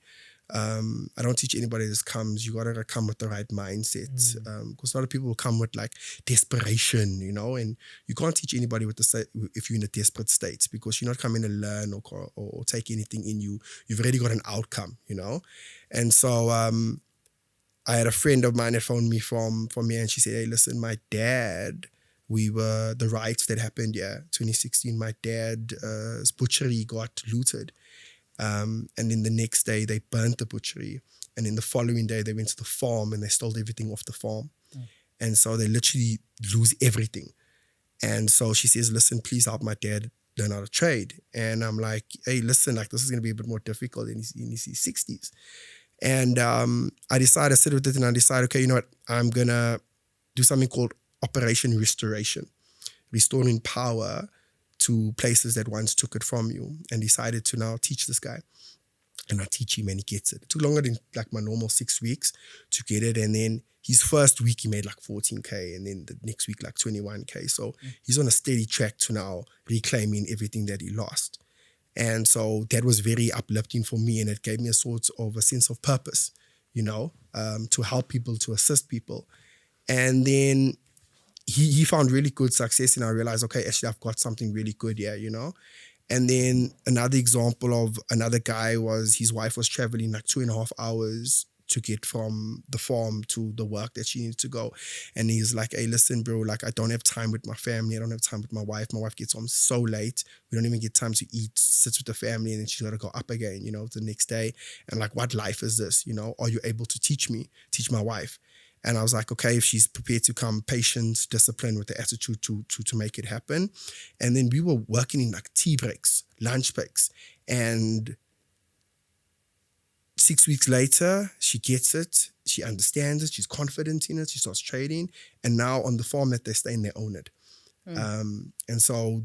[SPEAKER 2] I don't teach anybody that comes. You gotta come with the right mindset, because a lot of people will come with like desperation, you know, and you can't teach anybody if you're in a desperate state, because you're not coming to learn or take anything in you. You've already got an outcome, you know. And so I had a friend of mine that phoned me from here, and she said, hey, listen, my dad, the riots that happened, 2016, my dad's butchery got looted. And then the next day they burnt the butchery, and then the following day they went to the farm and they stole everything off the farm. And so they literally lose everything. And so she says, listen, please help my dad learn how to trade. And I'm like, hey, listen, like this is going to be a bit more difficult in his 60s. And I sit with it and I decided, okay, you know what, I'm going to do something called Operation Restoration, restoring power to places that once took it from you, and decided to now teach this guy. And I teach him and he gets it. It took longer than like my normal 6 weeks to get it. And then his first week he made like 14K, and then the next week like 21K. So he's on a steady track to now reclaiming everything that he lost. And so that was very uplifting for me, and it gave me a sort of a sense of purpose, you know, to help people, to assist people. And then he found really good success, and I realized, okay, actually I've got something really good here, you know. And then another example of another guy was his wife was traveling like 2.5 hours to get from the farm to the work that she needed to go. And he's like, hey, listen, bro, like I don't have time with my family. I don't have time with my wife. My wife gets home so late. We don't even get time to eat, sit with the family, and then she's got to go up again, you know, the next day. And like, what life is this? You know, are you able to teach my wife? And I was like, okay, if she's prepared to come, patience, discipline, with the attitude to make it happen. And then we were working in like tea breaks, lunch breaks. And 6 weeks later, she gets it. She understands it. She's confident in it. She starts trading. And now on the farm that they stay in, they own it. And so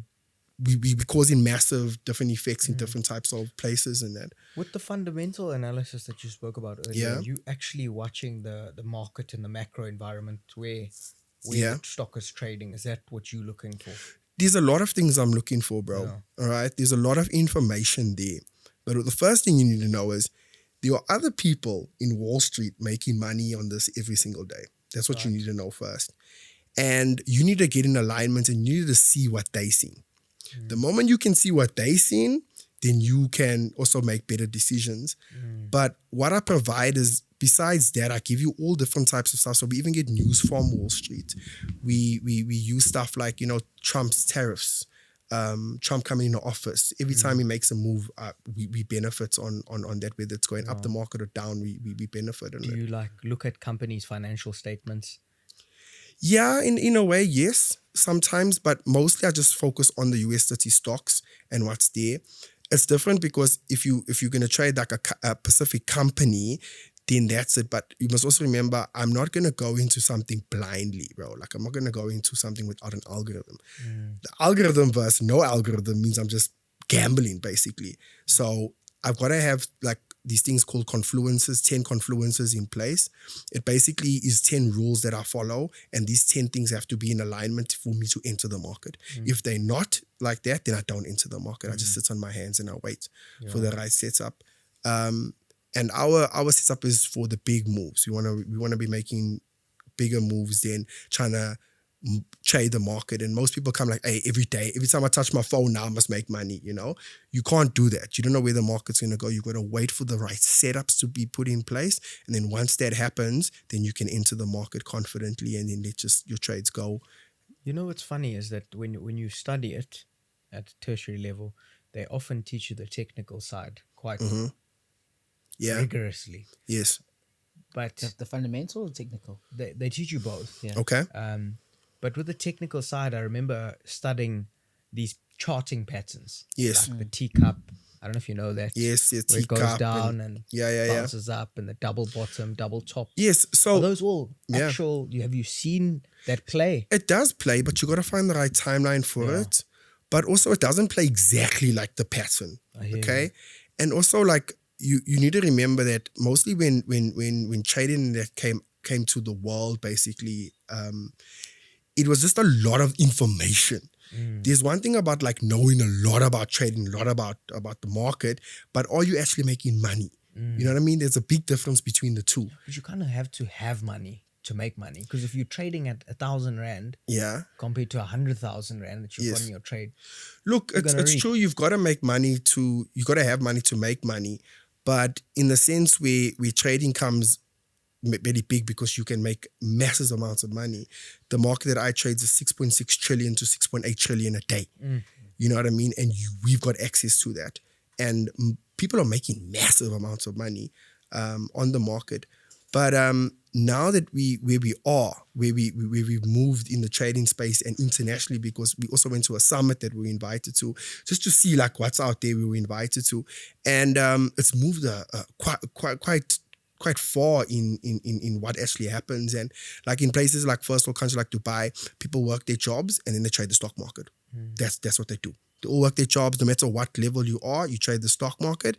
[SPEAKER 2] we're causing massive different effects in different types of places and that.
[SPEAKER 3] With the fundamental analysis that you spoke about earlier, you actually watching the market and the macro environment where where the stock is trading? Is that what you're looking for?
[SPEAKER 2] There's a lot of things I'm looking for, bro.
[SPEAKER 3] Yeah.
[SPEAKER 2] All right. There's a lot of information there. But the first thing you need to know is there are other people in Wall Street making money on this every single day. That's what you need to know first. And you need to get in alignment and you need to see what they see. The moment you can see what they see, then you can also make better decisions. But what I provide is, besides that, I give you all different types of stuff. So we even get news from Wall Street. We use stuff like, Trump's tariffs, Trump coming into office. Every time he makes a move, we benefit on that, whether it's going up the market or down, we benefit on it.
[SPEAKER 3] Do you look at companies' financial statements?
[SPEAKER 2] Yeah, in a way, yes, sometimes, but mostly I just focus on the US 30 stocks and what's there. It's different because if you're going to trade like a specific company, then that's it. But you must also remember, I'm not going to go into something blindly, bro. Like, I'm not going to go into something without an algorithm. The algorithm versus no algorithm means I'm just gambling, basically. So I've got to have like these things called confluences, 10 confluences in place. It basically is 10 rules that I follow, and these 10 things have to be in alignment for me to enter the market. If they're not like that, then I don't enter the market. I just sit on my hands and I wait for the right setup. And our setup is for the big moves. We want to be making bigger moves than trying to trade the market. And most people come like, hey, every time I touch my phone now, I must make money. You can't do that. You don't know where the market's going to go. You've got to wait for the right setups to be put in place. And then once that happens, then you can enter the market confidently and then let your trades go.
[SPEAKER 3] What's funny is that when you study it at tertiary level, they often teach you the technical side quite rigorously.
[SPEAKER 2] Yes.
[SPEAKER 3] But
[SPEAKER 1] The fundamental or technical?
[SPEAKER 3] they teach you both.
[SPEAKER 1] Yeah.
[SPEAKER 2] Okay.
[SPEAKER 3] But with the technical side, I remember studying these charting patterns.
[SPEAKER 2] Yes.
[SPEAKER 3] Like the teacup. I don't know if you know that.
[SPEAKER 2] Yes.
[SPEAKER 3] Where it goes down and bounces up, and the double bottom, double top.
[SPEAKER 2] Yes. So
[SPEAKER 3] Are those all actual? Have you seen that play?
[SPEAKER 2] it does play, but you got to find the right timeline for it. But also, it doesn't play exactly like the pattern. Okay. And also, like, you need to remember that mostly when trading that came to the world, basically, it was just a lot of information. There's one thing about like knowing a lot about trading, a lot about the market, but are you actually making money? You know what I mean? There's a big difference between the two.
[SPEAKER 3] But you kind of have to have money to make money, because if you're trading at 1,000 rand, compared to 100,000 rand that you've got in your trade,
[SPEAKER 2] look, it's true. You've got to make money you got to have money to make money, but in the sense where trading comes very big because you can make massive amounts of money. The market that I trade is 6.6 trillion to 6.8 trillion a day. You know what I mean? And we've got access to that. And people are making massive amounts of money on the market. But now that where we've moved in the trading space and internationally, because we also went to a summit that we were invited to, just to see like what's out there, we were invited to. And it's moved quite far in what actually happens. And like in places like first world countries like Dubai, people work their jobs and then they trade the stock market. That's what they do. They all work their jobs, no matter what level you are, you trade the stock market.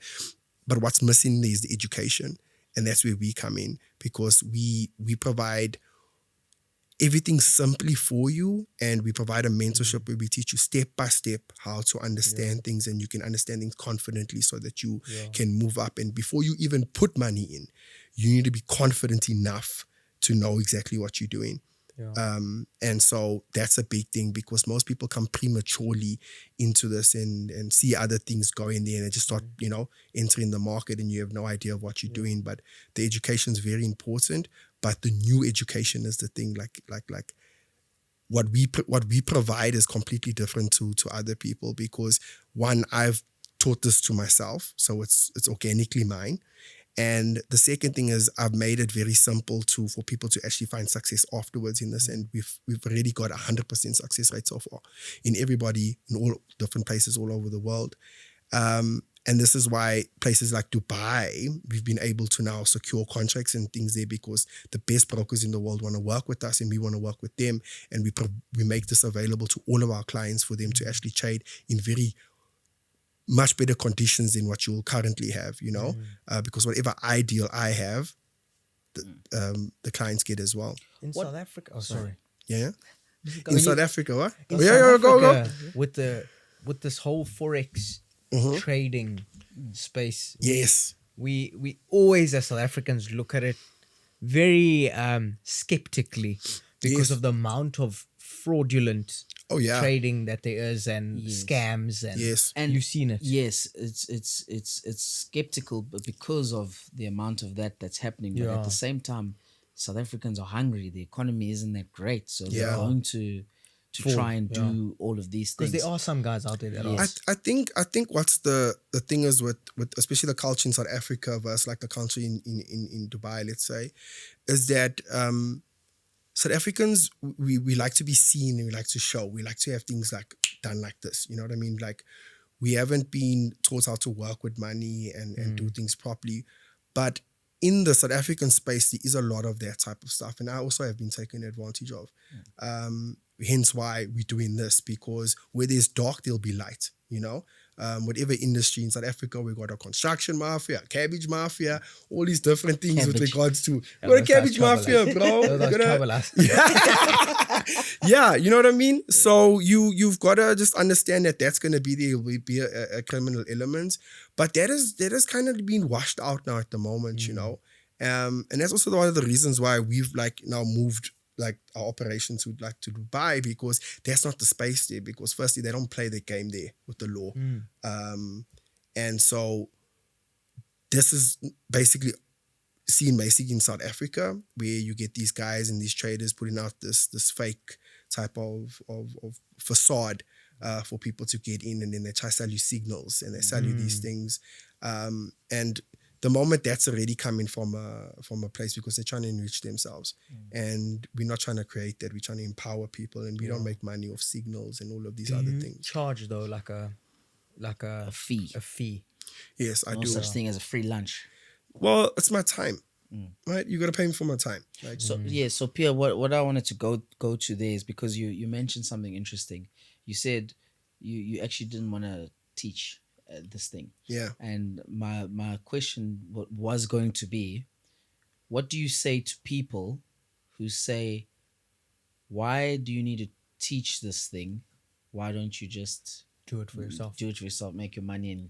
[SPEAKER 2] But what's missing there is the education. And that's where we come in, because we provide everything simply for you, and we provide a mentorship where we teach you step by step how to understand things, and you can understand things confidently so that you can move up. And before you even put money in, you need to be confident enough to know exactly what you're doing. And so that's a big thing, because most people come prematurely into this and see other things going there, and they just start, entering the market, and you have no idea of what you're doing. But the education is very important. But the new education is the thing. Like what we provide is completely different to other people, because one, I've taught this to myself, so it's organically mine. And the second thing is I've made it very simple for people to actually find success afterwards in this. And we've already got 100% success rate so far in everybody, in all different places all over the world. And this is why places like Dubai, we've been able to now secure contracts and things there, because the best brokers in the world want to work with us and we want to work with them. And we make this available to all of our clients for them to actually trade in very much better conditions than what you'll currently have, because whatever ideal I have, the clients get as well.
[SPEAKER 3] In South Africa,
[SPEAKER 2] Yeah. In
[SPEAKER 3] When you-
[SPEAKER 2] South Africa, what?
[SPEAKER 3] in
[SPEAKER 2] Yeah,
[SPEAKER 3] South
[SPEAKER 2] yeah, go.
[SPEAKER 3] Africa, with this whole forex trading space,
[SPEAKER 2] Yes.
[SPEAKER 3] we always as South Africans look at it very skeptically because
[SPEAKER 2] Yes.
[SPEAKER 3] of the amount of fraudulent
[SPEAKER 2] Oh, yeah.
[SPEAKER 3] trading that there is and
[SPEAKER 1] Yes.
[SPEAKER 3] scams and
[SPEAKER 2] Yes.
[SPEAKER 1] And
[SPEAKER 3] you've seen it.
[SPEAKER 1] Yes, it's skeptical, but because of the amount of that's happening. But at
[SPEAKER 3] Yeah.
[SPEAKER 1] the same time, South Africans are hungry. The economy isn't that great, so they're
[SPEAKER 2] Yeah.
[SPEAKER 1] going to
[SPEAKER 3] Fall,
[SPEAKER 1] try and do all of these
[SPEAKER 3] Because
[SPEAKER 1] things.
[SPEAKER 3] there are some guys out there that
[SPEAKER 1] Yes.
[SPEAKER 2] I think what's the thing is with especially the culture in South Africa versus like the culture in Dubai, let's say, is that South Africans we like to be seen and we like to show. We like to have things like done like this. You know what I mean? Like we haven't been taught how to work with money and do things properly. But in the South African space, there is a lot of that type of stuff. And I also have been taken advantage of. Hence why we're doing this, because where there's dark, there'll be light, you know? Whatever industry in South Africa, we got a construction mafia, a cabbage mafia, all these different things with
[SPEAKER 1] Cabbage.
[SPEAKER 2] regards to,
[SPEAKER 3] Yeah,
[SPEAKER 2] we got a
[SPEAKER 3] those guys
[SPEAKER 2] cabbage
[SPEAKER 3] trouble
[SPEAKER 2] mafia,
[SPEAKER 3] us.
[SPEAKER 2] bro.
[SPEAKER 3] Those guys
[SPEAKER 2] You gotta-
[SPEAKER 3] trouble us.
[SPEAKER 2] yeah, you know what I mean? So you've got to just understand that that's going to be there will be a criminal element, but that is kind of being washed out now at the moment, you know. And that's also one of the reasons why we've like now moved like our operations to Dubai, because that's not the space there, because firstly they don't play the game there with the law. And so this is basically seen basically in South Africa, where you get these guys and these traders putting out this fake type of facade for people to get in, and then they try to sell you signals and they sell you these things. And the moment that's already coming from a place, because they're trying to enrich themselves, and we're not trying to create that. We're trying to empower people, and we don't make money off signals and all of these
[SPEAKER 3] Do
[SPEAKER 2] other
[SPEAKER 3] you
[SPEAKER 2] things.
[SPEAKER 3] charge though like a
[SPEAKER 1] fee.
[SPEAKER 3] A fee.
[SPEAKER 2] Yes, I
[SPEAKER 1] No
[SPEAKER 2] do.
[SPEAKER 1] such thing as a free lunch.
[SPEAKER 2] Well, it's my time, right? You got to pay me for my time. Like,
[SPEAKER 1] So yeah, so Pierre, what I wanted to go to there is because you mentioned something interesting. You said you actually didn't want to teach this thing,
[SPEAKER 2] yeah.
[SPEAKER 1] and my question was going to be, what do you say to people who say, why do you need to teach this thing? Why don't you just
[SPEAKER 3] Do it for yourself.
[SPEAKER 1] do it for yourself, make your money and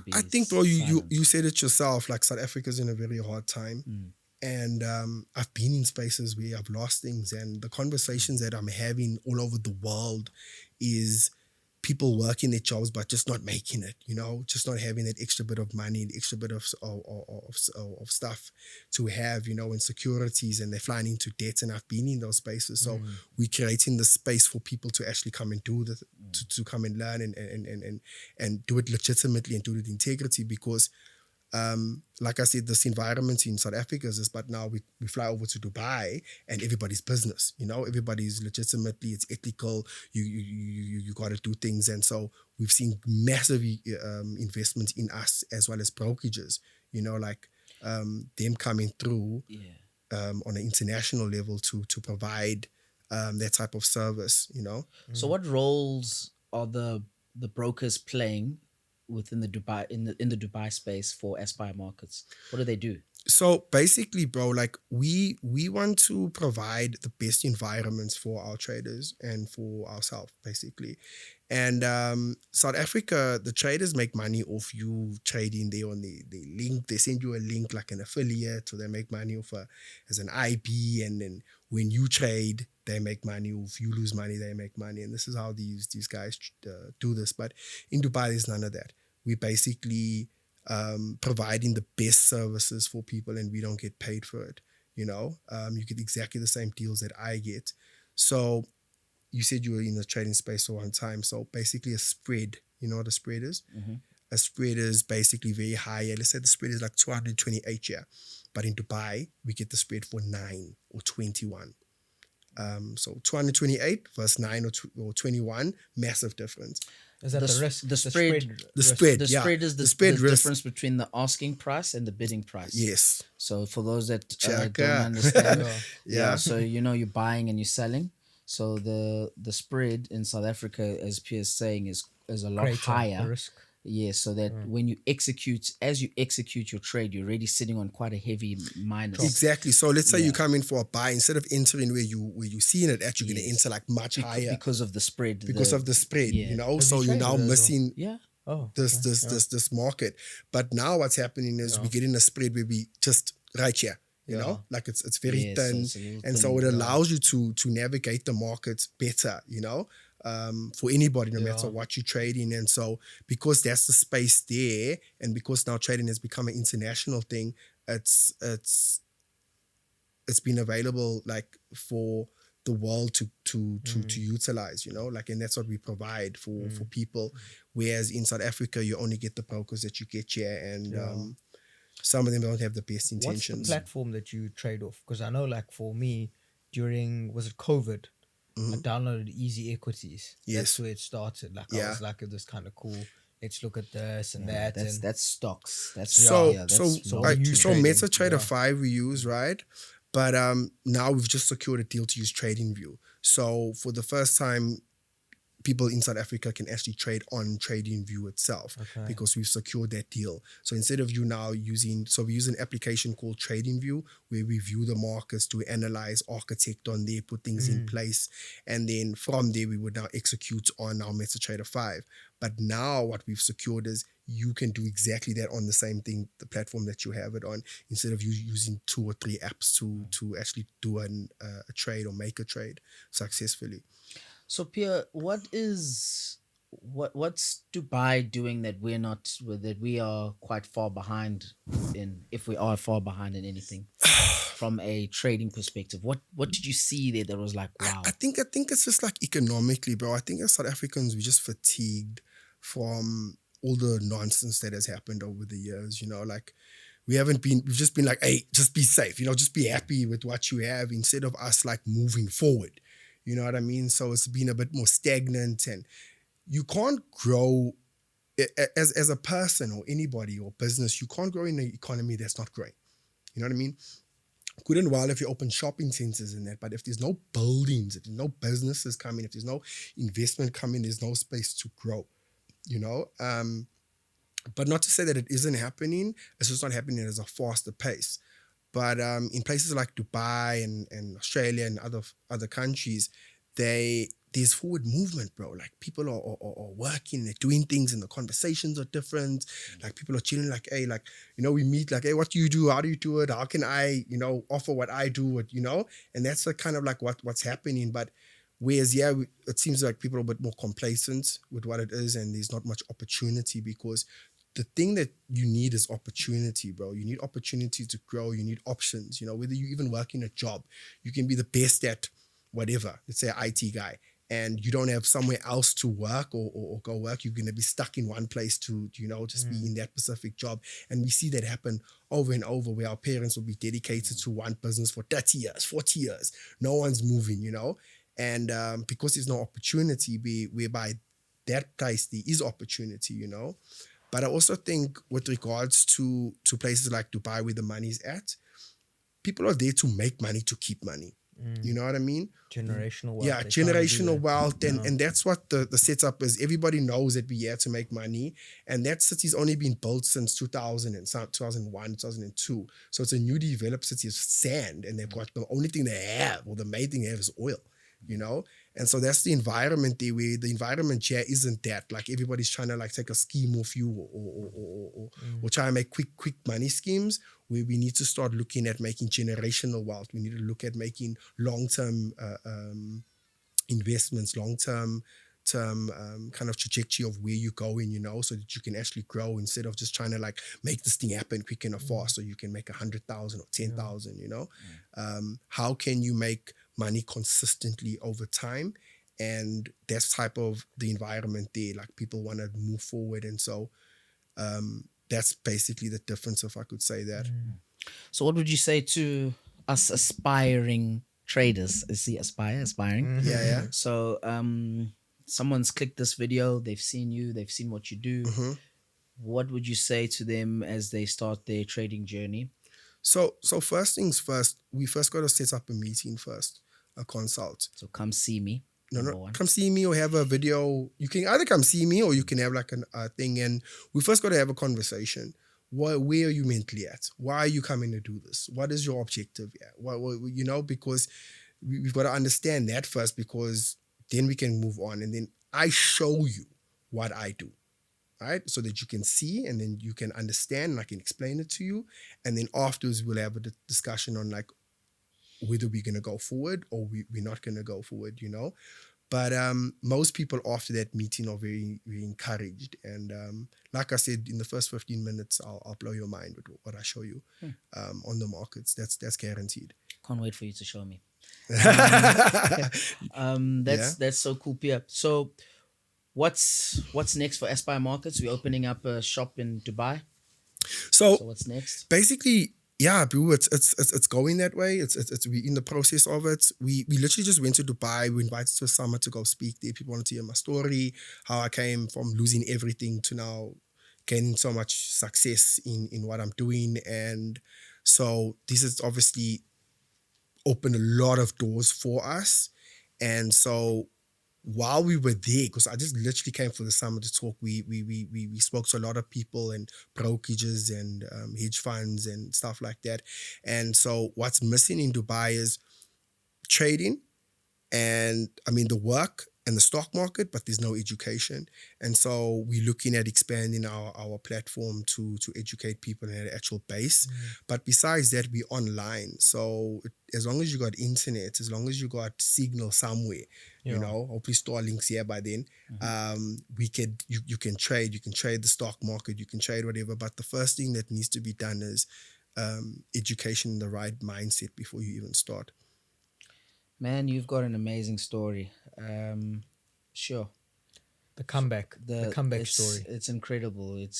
[SPEAKER 1] be
[SPEAKER 2] I think, bro, you
[SPEAKER 1] silent?
[SPEAKER 2] said it yourself. Like South Africa's in a very hard time, and I've been in spaces where I've lost things, and the conversations that I'm having all over the world is people working their jobs but just not making it. You know, just not having that extra bit of money, the extra bit of stuff to have. You know, insecurities, and they're flying into debt. And I've been in those spaces, so we're creating the space for people to actually come and do the to come and learn and do it legitimately and do it with integrity, because like I said, this environment in South Africa is this, but now we fly over to Dubai and everybody's business, you know, everybody's legitimately, it's ethical, you got to do things. And so we've seen massive investments in us as well as brokerages, you know, like them coming through on an international level to provide that type of service, you know.
[SPEAKER 1] So what roles are the brokers playing within the Dubai in the Dubai space for Aspire Markets? What do they do?
[SPEAKER 2] So basically, bro, like we want to provide the best environments for our traders and for ourselves, basically. And South Africa, the traders make money off you trading there on the link. They send you a link like an affiliate, so they make money off as an IP. And then when you trade, they make money. If you lose money, they make money. And this is how these guys do this. But in Dubai, there's none of that. We basically providing the best services for people, and we don't get paid for it. You know, you get exactly the same deals that I get. So you said you were in the trading space for one time. So basically a spread, you know what a spread is? A spread is basically very high. Let's say the spread is like 228, yeah. But in Dubai, we get the spread for 9 or 21. So 228 versus 9 or 21, massive difference.
[SPEAKER 3] Is that the risk?
[SPEAKER 1] The spread.
[SPEAKER 2] The spread,
[SPEAKER 1] The
[SPEAKER 2] yeah.
[SPEAKER 1] spread is the
[SPEAKER 2] spread risk.
[SPEAKER 1] difference between the asking price and the bidding price.
[SPEAKER 2] Yes.
[SPEAKER 1] So for those that don't
[SPEAKER 2] Chaka.
[SPEAKER 1] understand,
[SPEAKER 2] Yeah.
[SPEAKER 1] So you know you're buying and you're selling. So the spread in South Africa, as Pierre's saying, is a lot
[SPEAKER 3] Greater,
[SPEAKER 1] higher
[SPEAKER 3] the risk.
[SPEAKER 1] Yeah, so that when you execute, as you execute your trade, you're already sitting on quite a heavy minus.
[SPEAKER 2] Exactly. So let's say you
[SPEAKER 1] Yeah.
[SPEAKER 2] come in for a buy, instead of entering where you seeing it at, you're gonna
[SPEAKER 1] Yes.
[SPEAKER 2] enter like much higher
[SPEAKER 1] Because of the spread.
[SPEAKER 2] because of the spread,
[SPEAKER 1] yeah.
[SPEAKER 2] you know.
[SPEAKER 3] Have
[SPEAKER 2] So
[SPEAKER 3] you
[SPEAKER 2] you're
[SPEAKER 3] traded
[SPEAKER 2] now
[SPEAKER 3] it as well?
[SPEAKER 2] missing
[SPEAKER 1] Yeah.
[SPEAKER 3] Oh,
[SPEAKER 2] this
[SPEAKER 3] okay.
[SPEAKER 2] this market. But now what's happening is we get in a spread where we just right here, you know, like it's very
[SPEAKER 1] Yeah, so
[SPEAKER 2] thin,
[SPEAKER 1] it's a little
[SPEAKER 2] and so
[SPEAKER 1] thin,
[SPEAKER 2] it allows you to navigate the markets better, you know, for anybody, no matter what you're trading. And so because that's the space there, and because now trading has become an international thing, it's been available like for the world to utilize, you know, like, and that's what we provide for people. Whereas in South Africa, you only get the brokers that you get here, and some of them don't have the best
[SPEAKER 3] What's
[SPEAKER 2] intentions.
[SPEAKER 3] the platform that you trade off? Because I know, like for me, was it COVID? I downloaded Easy Equities.
[SPEAKER 2] Yes.
[SPEAKER 3] That's where it started. Like I was like, this kind of cool. Let's look at this and that.
[SPEAKER 1] That's stocks. That's
[SPEAKER 2] So
[SPEAKER 1] that's
[SPEAKER 3] So what are you
[SPEAKER 2] so
[SPEAKER 3] trading?
[SPEAKER 2] MetaTrader 5 we use, right? But now we've just secured a deal to use TradingView. So for the first time, people in South Africa can actually trade on TradingView itself, because we've secured that deal. So instead of you now using, so we use an application called TradingView where we view the markets, to analyze, architect on there, put things in place, and then from there we would now execute on our MetaTrader 5. But now what we've secured is you can do exactly that on the same thing, the platform that you have it on, instead of you using 2 or 3 apps to actually do a trade or make a trade successfully.
[SPEAKER 1] So Pierre, what's Dubai doing that we're not, that we are quite far behind in, if we are far behind in anything from a trading perspective? What did you see there that was like, wow?
[SPEAKER 2] I think it's just like economically, bro. I think as South Africans, we're just fatigued from all the nonsense that has happened over the years. You know, like we've just been like, hey, just be safe, you know, just be happy with what you have, instead of us like moving forward. You know what I mean? So it's been a bit more stagnant, and you can't grow as a person or anybody or business. You can't grow in an economy that's not growing. You know what I mean? Good and well if you open shopping centers and that, but if there's no buildings, if there's no businesses coming, if there's no investment coming, there's no space to grow, you know? But not to say that it isn't happening, it's just not happening at a faster pace. But in places like Dubai and Australia and other countries, there's forward movement, bro. Like people are working, they're doing things, and the conversations are different. Like people are chilling, like, hey, like, you know, we meet, like, hey, what do you do? How do you do it? How can I, you know, offer what I do? What, you know, and that's the kind of like what's happening. But whereas, it seems like people are a bit more complacent with what it is, and there's not much opportunity, because the thing that you need is opportunity, bro. You need opportunity to grow. You need options. You know, whether you even work in a job, you can be the best at whatever. Let's say an IT guy, and you don't have somewhere else to work or go work. You're going to be stuck in one place to, you know, just be in that specific job. And we see that happen over and over, where our parents will be dedicated to one business for 30 years, 40 years. No one's moving, you know. And because there's no opportunity, whereby that place there is opportunity, you know. But I also think with regards to places like Dubai where the money's at, people are there to make money, to keep money. You know what I mean?
[SPEAKER 3] Generational wealth.
[SPEAKER 2] Yeah, generational wealth. And that's what the setup is. Everybody knows that we're here to make money. And that city's only been built since 2001, 2002. So it's a newly developed city. It's sand. And they've got, the only thing they have, or the main thing they have, is oil. You know, and so that's the environment there, where the environment here isn't that, like, everybody's trying to like take a scheme off you, or try and make quick money schemes, where we need to start looking at making generational wealth. We need to look at making long-term investments, long-term kind of trajectory of where you're going, you know, so that you can actually grow, instead of just trying to like make this thing happen quick and fast so you can make 100,000 or 10,000, you know. How can you make money consistently over time? And that's type of the environment there. Like people want to move forward, and so that's basically the difference, if I could say that.
[SPEAKER 1] So what would you say to us aspiring traders? Is he aspiring?
[SPEAKER 2] Yeah.
[SPEAKER 1] So someone's clicked this video, they've seen you, they've seen what you do. What would you say to them as they start their trading journey?
[SPEAKER 2] So first things first, we first got to set up a meeting first, a consult.
[SPEAKER 1] So come see me.
[SPEAKER 2] No,
[SPEAKER 1] Number one.
[SPEAKER 2] come see me or have a video. You can either come see me or you can have like a thing. And we first got to have a conversation. Where are you mentally at? Why are you coming to do this? What is your objective? Yeah, because we've got to understand that first, because then we can move on. And then I show you what I do, right? So that you can see and then you can understand and I can explain it to you. And then afterwards, we'll have a discussion on like whether we're going to go forward or we're not going to go forward, But most people after that meeting are very, very encouraged. And like I said, in the first 15 minutes, I'll blow your mind with what I show you on the markets. That's guaranteed.
[SPEAKER 1] Can't wait for you to show me. That's so cool, Pierre. So what's next for Aspire Markets? We're opening up a shop in Dubai. So what's next?
[SPEAKER 2] Basically, yeah, bro, it's going that way. It's we in the process of it. We literally just went to Dubai. We invited to a summit to go speak there. People wanted to hear my story, how I came from losing everything to now gaining so much success in what I'm doing. And so this has obviously opened a lot of doors for us. And so while we were there, because I just literally came for the summit to talk, we spoke to a lot of people and brokerages and hedge funds and stuff like that. And so what's missing in Dubai is trading and the work and the stock market, but there's no education. And so we're looking at expanding our platform to educate people in an actual base. But besides that, we're online. So as long as you got internet, as long as you got signal somewhere, hopefully Starlink's here by then, you can trade. You can trade the stock market, you can trade whatever. But the first thing that needs to be done is education in the right mindset before you even start.
[SPEAKER 1] Man, you've got an amazing story. Sure.
[SPEAKER 3] The comeback story.
[SPEAKER 1] It's incredible. It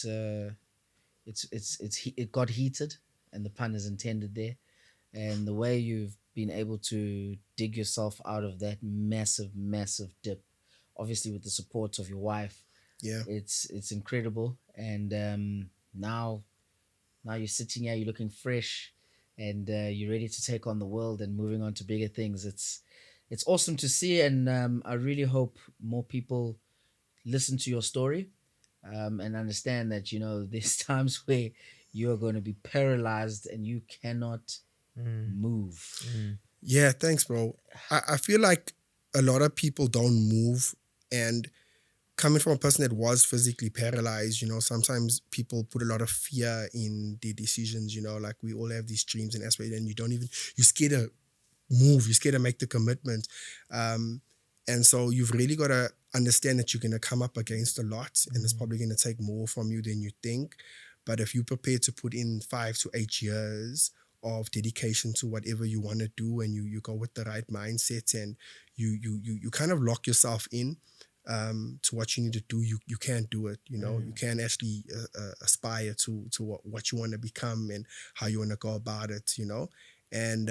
[SPEAKER 1] got heated, and the pun is intended there. And the way you've been able to dig yourself out of that massive, massive dip, obviously with the support of your wife.
[SPEAKER 2] Yeah.
[SPEAKER 1] It's incredible. And now you're sitting here, you're looking fresh, and you're ready to take on the world and moving on to bigger things. It's awesome to see, and I really hope more people listen to your story and understand that, there's times where you're going to be paralyzed and you cannot move.
[SPEAKER 2] Yeah, thanks, bro. I feel like a lot of people don't move, and coming from a person that was physically paralyzed, sometimes people put a lot of fear in their decisions, like we all have these dreams and aspirations, and you're scared to move, you're scared to make the commitment. And so you've really got to understand that you're going to come up against a lot, and it's probably going to take more from you than you think. But if you're prepared to put in 5 to 8 years of dedication to whatever you want to do, and you go with the right mindset, and you kind of lock yourself in to what you need to do, you can do it. You can actually aspire to what you want to become and how you want to go about it. And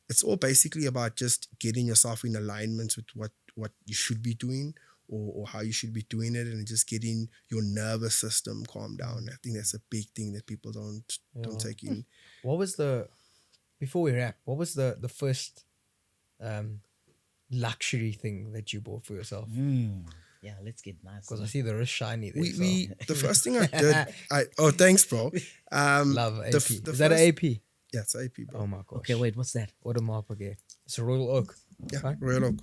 [SPEAKER 2] it's all basically about just getting yourself in alignment with what you should be doing or how you should be doing it, and just getting your nervous system calmed down. I think that's a big thing that people don't take in.
[SPEAKER 3] Before we wrap, what was the first luxury thing that you bought for yourself?
[SPEAKER 1] Yeah, let's get nice.
[SPEAKER 3] Because I see the wrist shiny there.
[SPEAKER 2] The first thing I did, thanks, bro.
[SPEAKER 3] Love AP. Is that an AP?
[SPEAKER 2] Yeah, it's an AP, bro.
[SPEAKER 3] Oh my gosh.
[SPEAKER 1] Okay, wait, what's that?
[SPEAKER 3] What a mark again. It's a Royal Oak.
[SPEAKER 2] Yeah,
[SPEAKER 3] right?
[SPEAKER 2] Royal Oak.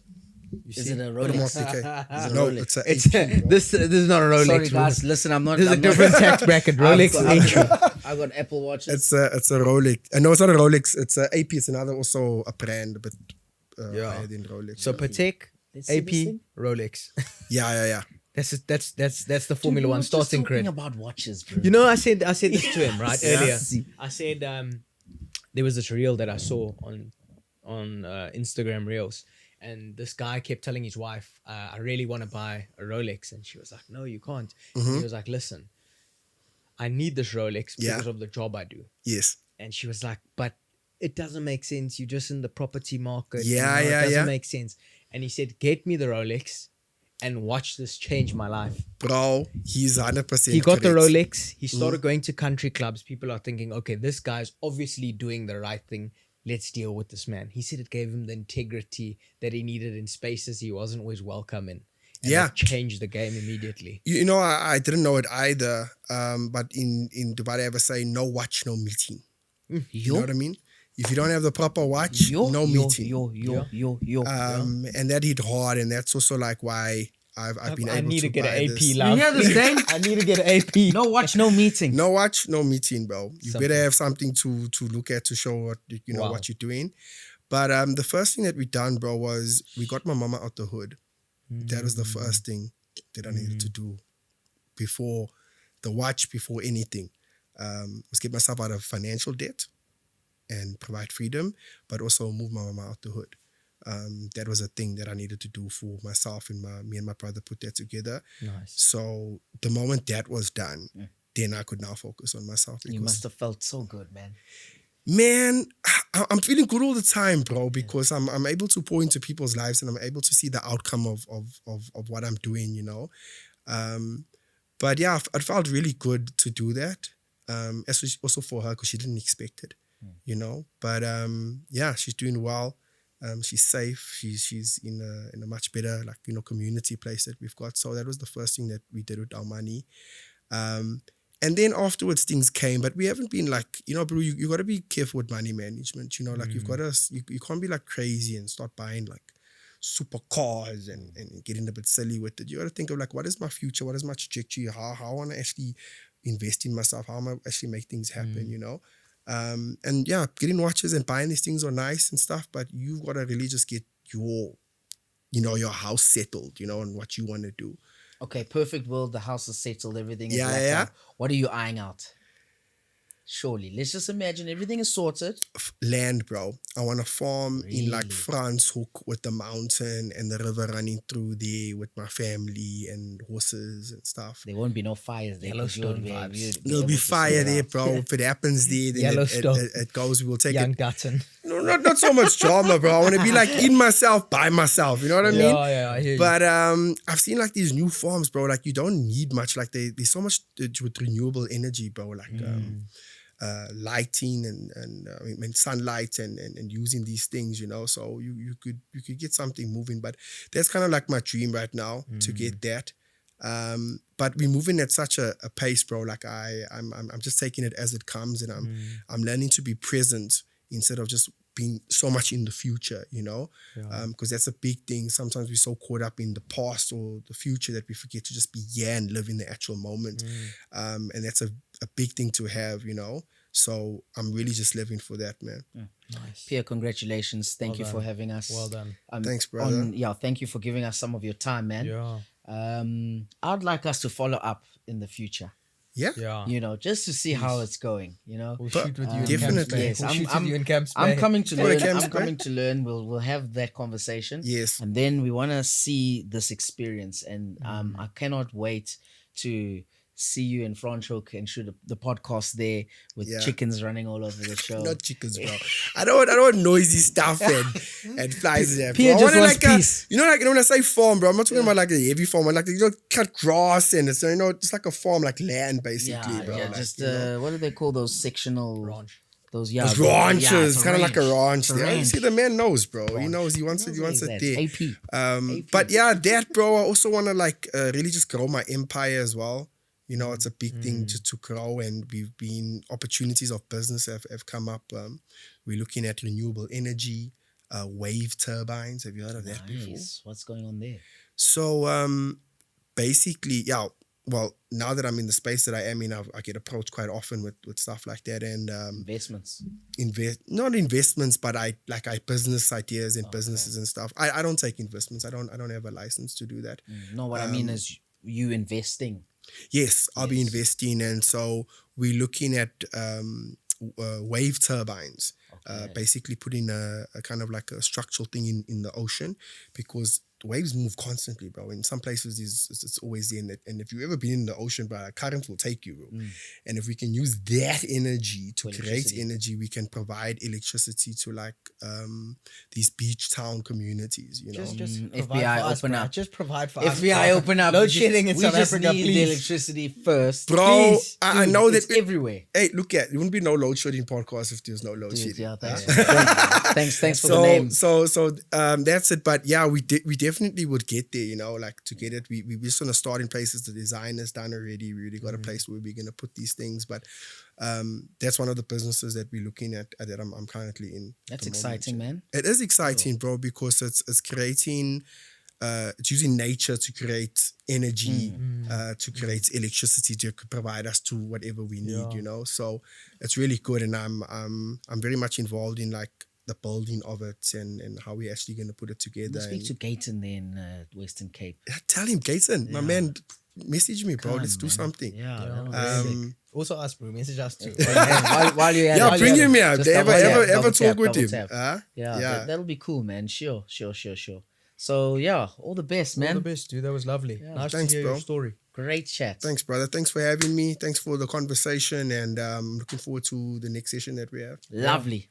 [SPEAKER 1] Is it a Rolex?
[SPEAKER 2] It's an AP.
[SPEAKER 3] This is not a Rolex.
[SPEAKER 1] Sorry guys, listen, I'm not.
[SPEAKER 3] This is a different tax bracket. Rolex ain't true.
[SPEAKER 1] I got Apple watches.
[SPEAKER 2] It's a Rolex. No, it's not a Rolex. It's a AP. It's another also a brand, but higher than Rolex.
[SPEAKER 3] So Patek, AP, Rolex.
[SPEAKER 2] Yeah.
[SPEAKER 3] That's the Formula One starting
[SPEAKER 1] talking
[SPEAKER 3] grid.
[SPEAKER 1] About watches, bro.
[SPEAKER 3] I said this to him right earlier. I said there was this reel that I saw on Instagram Reels, and this guy kept telling his wife, I really want to buy a Rolex, and she was like, no, you can't. He was like, listen, I need this Rolex because of the job I do.
[SPEAKER 2] Yes.
[SPEAKER 3] And she was like, but it doesn't make sense. You're just in the property market. It doesn't make sense. And he said, get me the Rolex and watch this change my life.
[SPEAKER 2] Bro, he's 100%
[SPEAKER 3] He got
[SPEAKER 2] correct.
[SPEAKER 3] the Rolex. He started going to country clubs. People are thinking, okay, this guy's obviously doing the right thing. let's deal with this man. He said it gave him the integrity that he needed in spaces he wasn't always welcome in. And
[SPEAKER 2] Yeah.
[SPEAKER 3] that changed the game immediately.
[SPEAKER 2] You know, I didn't know it either. But in Dubai, they ever say no watch, no meeting. You know what I mean? If you don't have the proper watch, no meeting. And that hit hard, and that's also like why I've been able to
[SPEAKER 3] I need to get
[SPEAKER 2] buy
[SPEAKER 3] an
[SPEAKER 2] this.
[SPEAKER 3] AP, love.
[SPEAKER 1] You hear this thing?
[SPEAKER 3] I need to get an AP.
[SPEAKER 1] No watch, no meeting.
[SPEAKER 2] No watch, no meeting, bro. You
[SPEAKER 3] Simple.
[SPEAKER 2] better have something to look at to show what you know
[SPEAKER 3] Wow.
[SPEAKER 2] what you're doing. But the first thing that we done, bro, was we got my mama out the hood. That was the first thing that I needed to do before the watch, before anything. Was get myself out of financial debt and provide freedom, but also move my mama out the hood. That was a thing that I needed to do for myself, and me and my brother put that together.
[SPEAKER 3] Nice.
[SPEAKER 2] So the moment that was done, then I could now focus on myself.
[SPEAKER 1] You
[SPEAKER 2] because-
[SPEAKER 1] must have felt so good, man.
[SPEAKER 2] Man, I'm feeling good all the time, bro, because I'm able to pour into people's lives and I'm able to see the outcome of what I'm doing, you know. But yeah, I felt really good to do that. Also for her, because she didn't expect it, you know. But yeah, she's doing well. She's safe. She's in a much better, like, you know, community place that we've got. So that was the first thing that we did with our money. And then afterwards things came, but we haven't been like, you know, bro, you got to be careful with money management, you know, like you've got to, you can't be like crazy and start buying like super cars and getting a bit silly with it. You got to think of like, what is my future? What is my trajectory? How I want to actually invest in myself? How am I actually make things happen, you know? And yeah, getting watches and buying these things are nice and stuff, but you've got to really just get your, you know, your house settled, you know, and what you want to do.
[SPEAKER 1] Okay, perfect world. The house is settled. Everything is
[SPEAKER 2] Yeah,
[SPEAKER 1] locked
[SPEAKER 2] yeah.
[SPEAKER 1] up. What are you eyeing out? Surely. Let's just imagine everything is sorted.
[SPEAKER 2] Land, bro. I want to farm in like
[SPEAKER 1] Really?
[SPEAKER 2] France Hook with the mountain and the river running through there with my family and horses and stuff.
[SPEAKER 1] There won't be no fires there. 'cause you would
[SPEAKER 3] Yellowstone vibes.
[SPEAKER 1] you'd
[SPEAKER 2] There'll
[SPEAKER 1] able
[SPEAKER 2] be
[SPEAKER 1] to
[SPEAKER 2] fire
[SPEAKER 1] sort
[SPEAKER 2] there,
[SPEAKER 1] out.
[SPEAKER 2] bro. If it happens there, then
[SPEAKER 3] Yellowstone.
[SPEAKER 2] it goes. We'll take
[SPEAKER 3] Young
[SPEAKER 2] it.
[SPEAKER 3] Dutton.
[SPEAKER 2] No, not so much drama, bro. I want to be like in myself, by myself. You know what I mean?
[SPEAKER 3] Yeah, I hear you.
[SPEAKER 2] But I've seen like these new farms, bro. Like you don't need much. Like there's so much with renewable energy, bro. Like lighting and I mean sunlight and using these things, you know. So you could get something moving. But that's kind of like my dream right now to get that. But we're moving at such a pace, bro. Like I'm just taking it as it comes, and I'm learning to be present instead of just being so much in the future, you know, because that's a big thing. Sometimes we're so caught up in the past or the future that we forget to just be here and live in the actual moment. And that's a big thing to have, you know. So I'm really just living for that, man.
[SPEAKER 3] Nice.
[SPEAKER 1] Pierre, congratulations. Thank
[SPEAKER 3] Well
[SPEAKER 1] you for
[SPEAKER 3] done.
[SPEAKER 1] having us.
[SPEAKER 3] Well done.
[SPEAKER 2] Thanks, brother.
[SPEAKER 1] Thank you for giving us some of your time, man.
[SPEAKER 3] Yeah.
[SPEAKER 1] I'd like us to follow up in the future,
[SPEAKER 2] Yeah.
[SPEAKER 3] Yeah.
[SPEAKER 1] you know, just to see how it's going, you know.
[SPEAKER 3] We'll
[SPEAKER 2] But
[SPEAKER 3] shoot with you in
[SPEAKER 2] definitely.
[SPEAKER 3] Camps Bay.
[SPEAKER 1] Yes,
[SPEAKER 3] We'll shoot
[SPEAKER 1] I'm-
[SPEAKER 3] with you in Camps Bay.
[SPEAKER 1] I'm coming to
[SPEAKER 2] Oh,
[SPEAKER 1] learn.
[SPEAKER 2] Camps
[SPEAKER 1] I'm
[SPEAKER 2] Bay.
[SPEAKER 1] coming to learn. We'll have that conversation.
[SPEAKER 2] Yes.
[SPEAKER 1] And then we want to see this experience. And I cannot wait to see you in Franschhoek and shoot the podcast there with
[SPEAKER 2] Yeah.
[SPEAKER 1] chickens running all over the show.
[SPEAKER 2] Not chickens, bro. I don't want noisy stuff and flies there.
[SPEAKER 1] Pierre
[SPEAKER 2] bro. I
[SPEAKER 1] just
[SPEAKER 2] want
[SPEAKER 1] wants
[SPEAKER 2] like
[SPEAKER 1] peace.
[SPEAKER 2] you know, like when I say farm, bro, I'm not talking about like a heavy farm. Like you know, cut grass and it's, you know, it's like a farm, like land basically, bro.
[SPEAKER 1] yeah,
[SPEAKER 2] Like,
[SPEAKER 1] just
[SPEAKER 2] you know,
[SPEAKER 1] what do they call those sectional
[SPEAKER 3] Ranch.
[SPEAKER 1] Those
[SPEAKER 2] those
[SPEAKER 1] bro.
[SPEAKER 2] ranches,
[SPEAKER 1] it's
[SPEAKER 2] kind of like a ranch.
[SPEAKER 1] It's a
[SPEAKER 2] there. You
[SPEAKER 1] ranch.
[SPEAKER 2] see, the man knows, bro. He
[SPEAKER 1] Ranch.
[SPEAKER 2] knows. He wants it. He wants it there.
[SPEAKER 1] It's AP.
[SPEAKER 2] But yeah, that, bro. I also want to like really just grow my empire as well. You know, it's a big thing just to grow, and we've been opportunities of business have come up. We're looking at renewable energy, wave turbines. Have you heard of that before?
[SPEAKER 1] Nice. What's going on there?
[SPEAKER 2] So basically, yeah. Well, now that I'm in the space that I am in, I get approached quite often with stuff like that, and
[SPEAKER 1] Investments.
[SPEAKER 2] not investments, but I business ideas and businesses and stuff. I don't take investments. I don't have a license to do that.
[SPEAKER 1] No, what I mean is you investing.
[SPEAKER 2] Yes, I'll be
[SPEAKER 1] Yes.
[SPEAKER 2] investing, and so we're looking at wave turbines.
[SPEAKER 1] Okay.
[SPEAKER 2] Basically putting a kind of like a structural thing in the ocean, because the waves move constantly, bro. In some places, it's always there. And if you've ever been in the ocean, bro, a current will take you, bro. And if we can use that energy to create energy, we can provide electricity to like these beach town communities, you know.
[SPEAKER 3] Just
[SPEAKER 1] FBI open up.
[SPEAKER 3] Just provide for us.
[SPEAKER 1] FBI open up.
[SPEAKER 3] Load shedding in
[SPEAKER 1] we
[SPEAKER 3] South
[SPEAKER 1] just
[SPEAKER 3] Africa,
[SPEAKER 1] need the
[SPEAKER 3] please.
[SPEAKER 1] electricity first.
[SPEAKER 2] Bro,
[SPEAKER 1] Please,
[SPEAKER 2] I
[SPEAKER 1] dude,
[SPEAKER 2] know that
[SPEAKER 1] it's everywhere.
[SPEAKER 2] Hey, look at, there wouldn't be no load shedding podcast if there's no load
[SPEAKER 1] Dude,
[SPEAKER 2] shedding.
[SPEAKER 1] yeah, thanks.
[SPEAKER 2] Huh?
[SPEAKER 1] Thanks for the name.
[SPEAKER 2] So that's it. But yeah, we definitely would get there, you know, like to get it. We just want to start in places. The design is done already. We really got a place where we're gonna put these things. But that's one of the businesses that we're looking at that I'm currently in.
[SPEAKER 1] That's exciting, man.
[SPEAKER 2] It is exciting, bro, because it's creating. It's using nature to create energy, to create electricity to provide us to whatever we need, you know. So it's really good, and I'm very much involved in like the building of it and how we're actually going to put it together.
[SPEAKER 1] Speak to Gayton there in Western Cape.
[SPEAKER 2] Tell him, Gayton, my man, message me, bro. Let's do something.
[SPEAKER 3] Also us, bro. Message us too.
[SPEAKER 1] while you're at it,
[SPEAKER 2] bring him here.
[SPEAKER 1] just
[SPEAKER 2] Ever talk with him?
[SPEAKER 1] That'll be cool, man. Sure. So yeah, all the best, man.
[SPEAKER 3] All the best, dude. That was lovely. Nice
[SPEAKER 2] Thanks,
[SPEAKER 3] to hear
[SPEAKER 2] bro.
[SPEAKER 3] your story.
[SPEAKER 1] Great chat.
[SPEAKER 2] Thanks, brother. Thanks for having me. Thanks for the conversation, and looking forward to the next session that we have.
[SPEAKER 1] Lovely.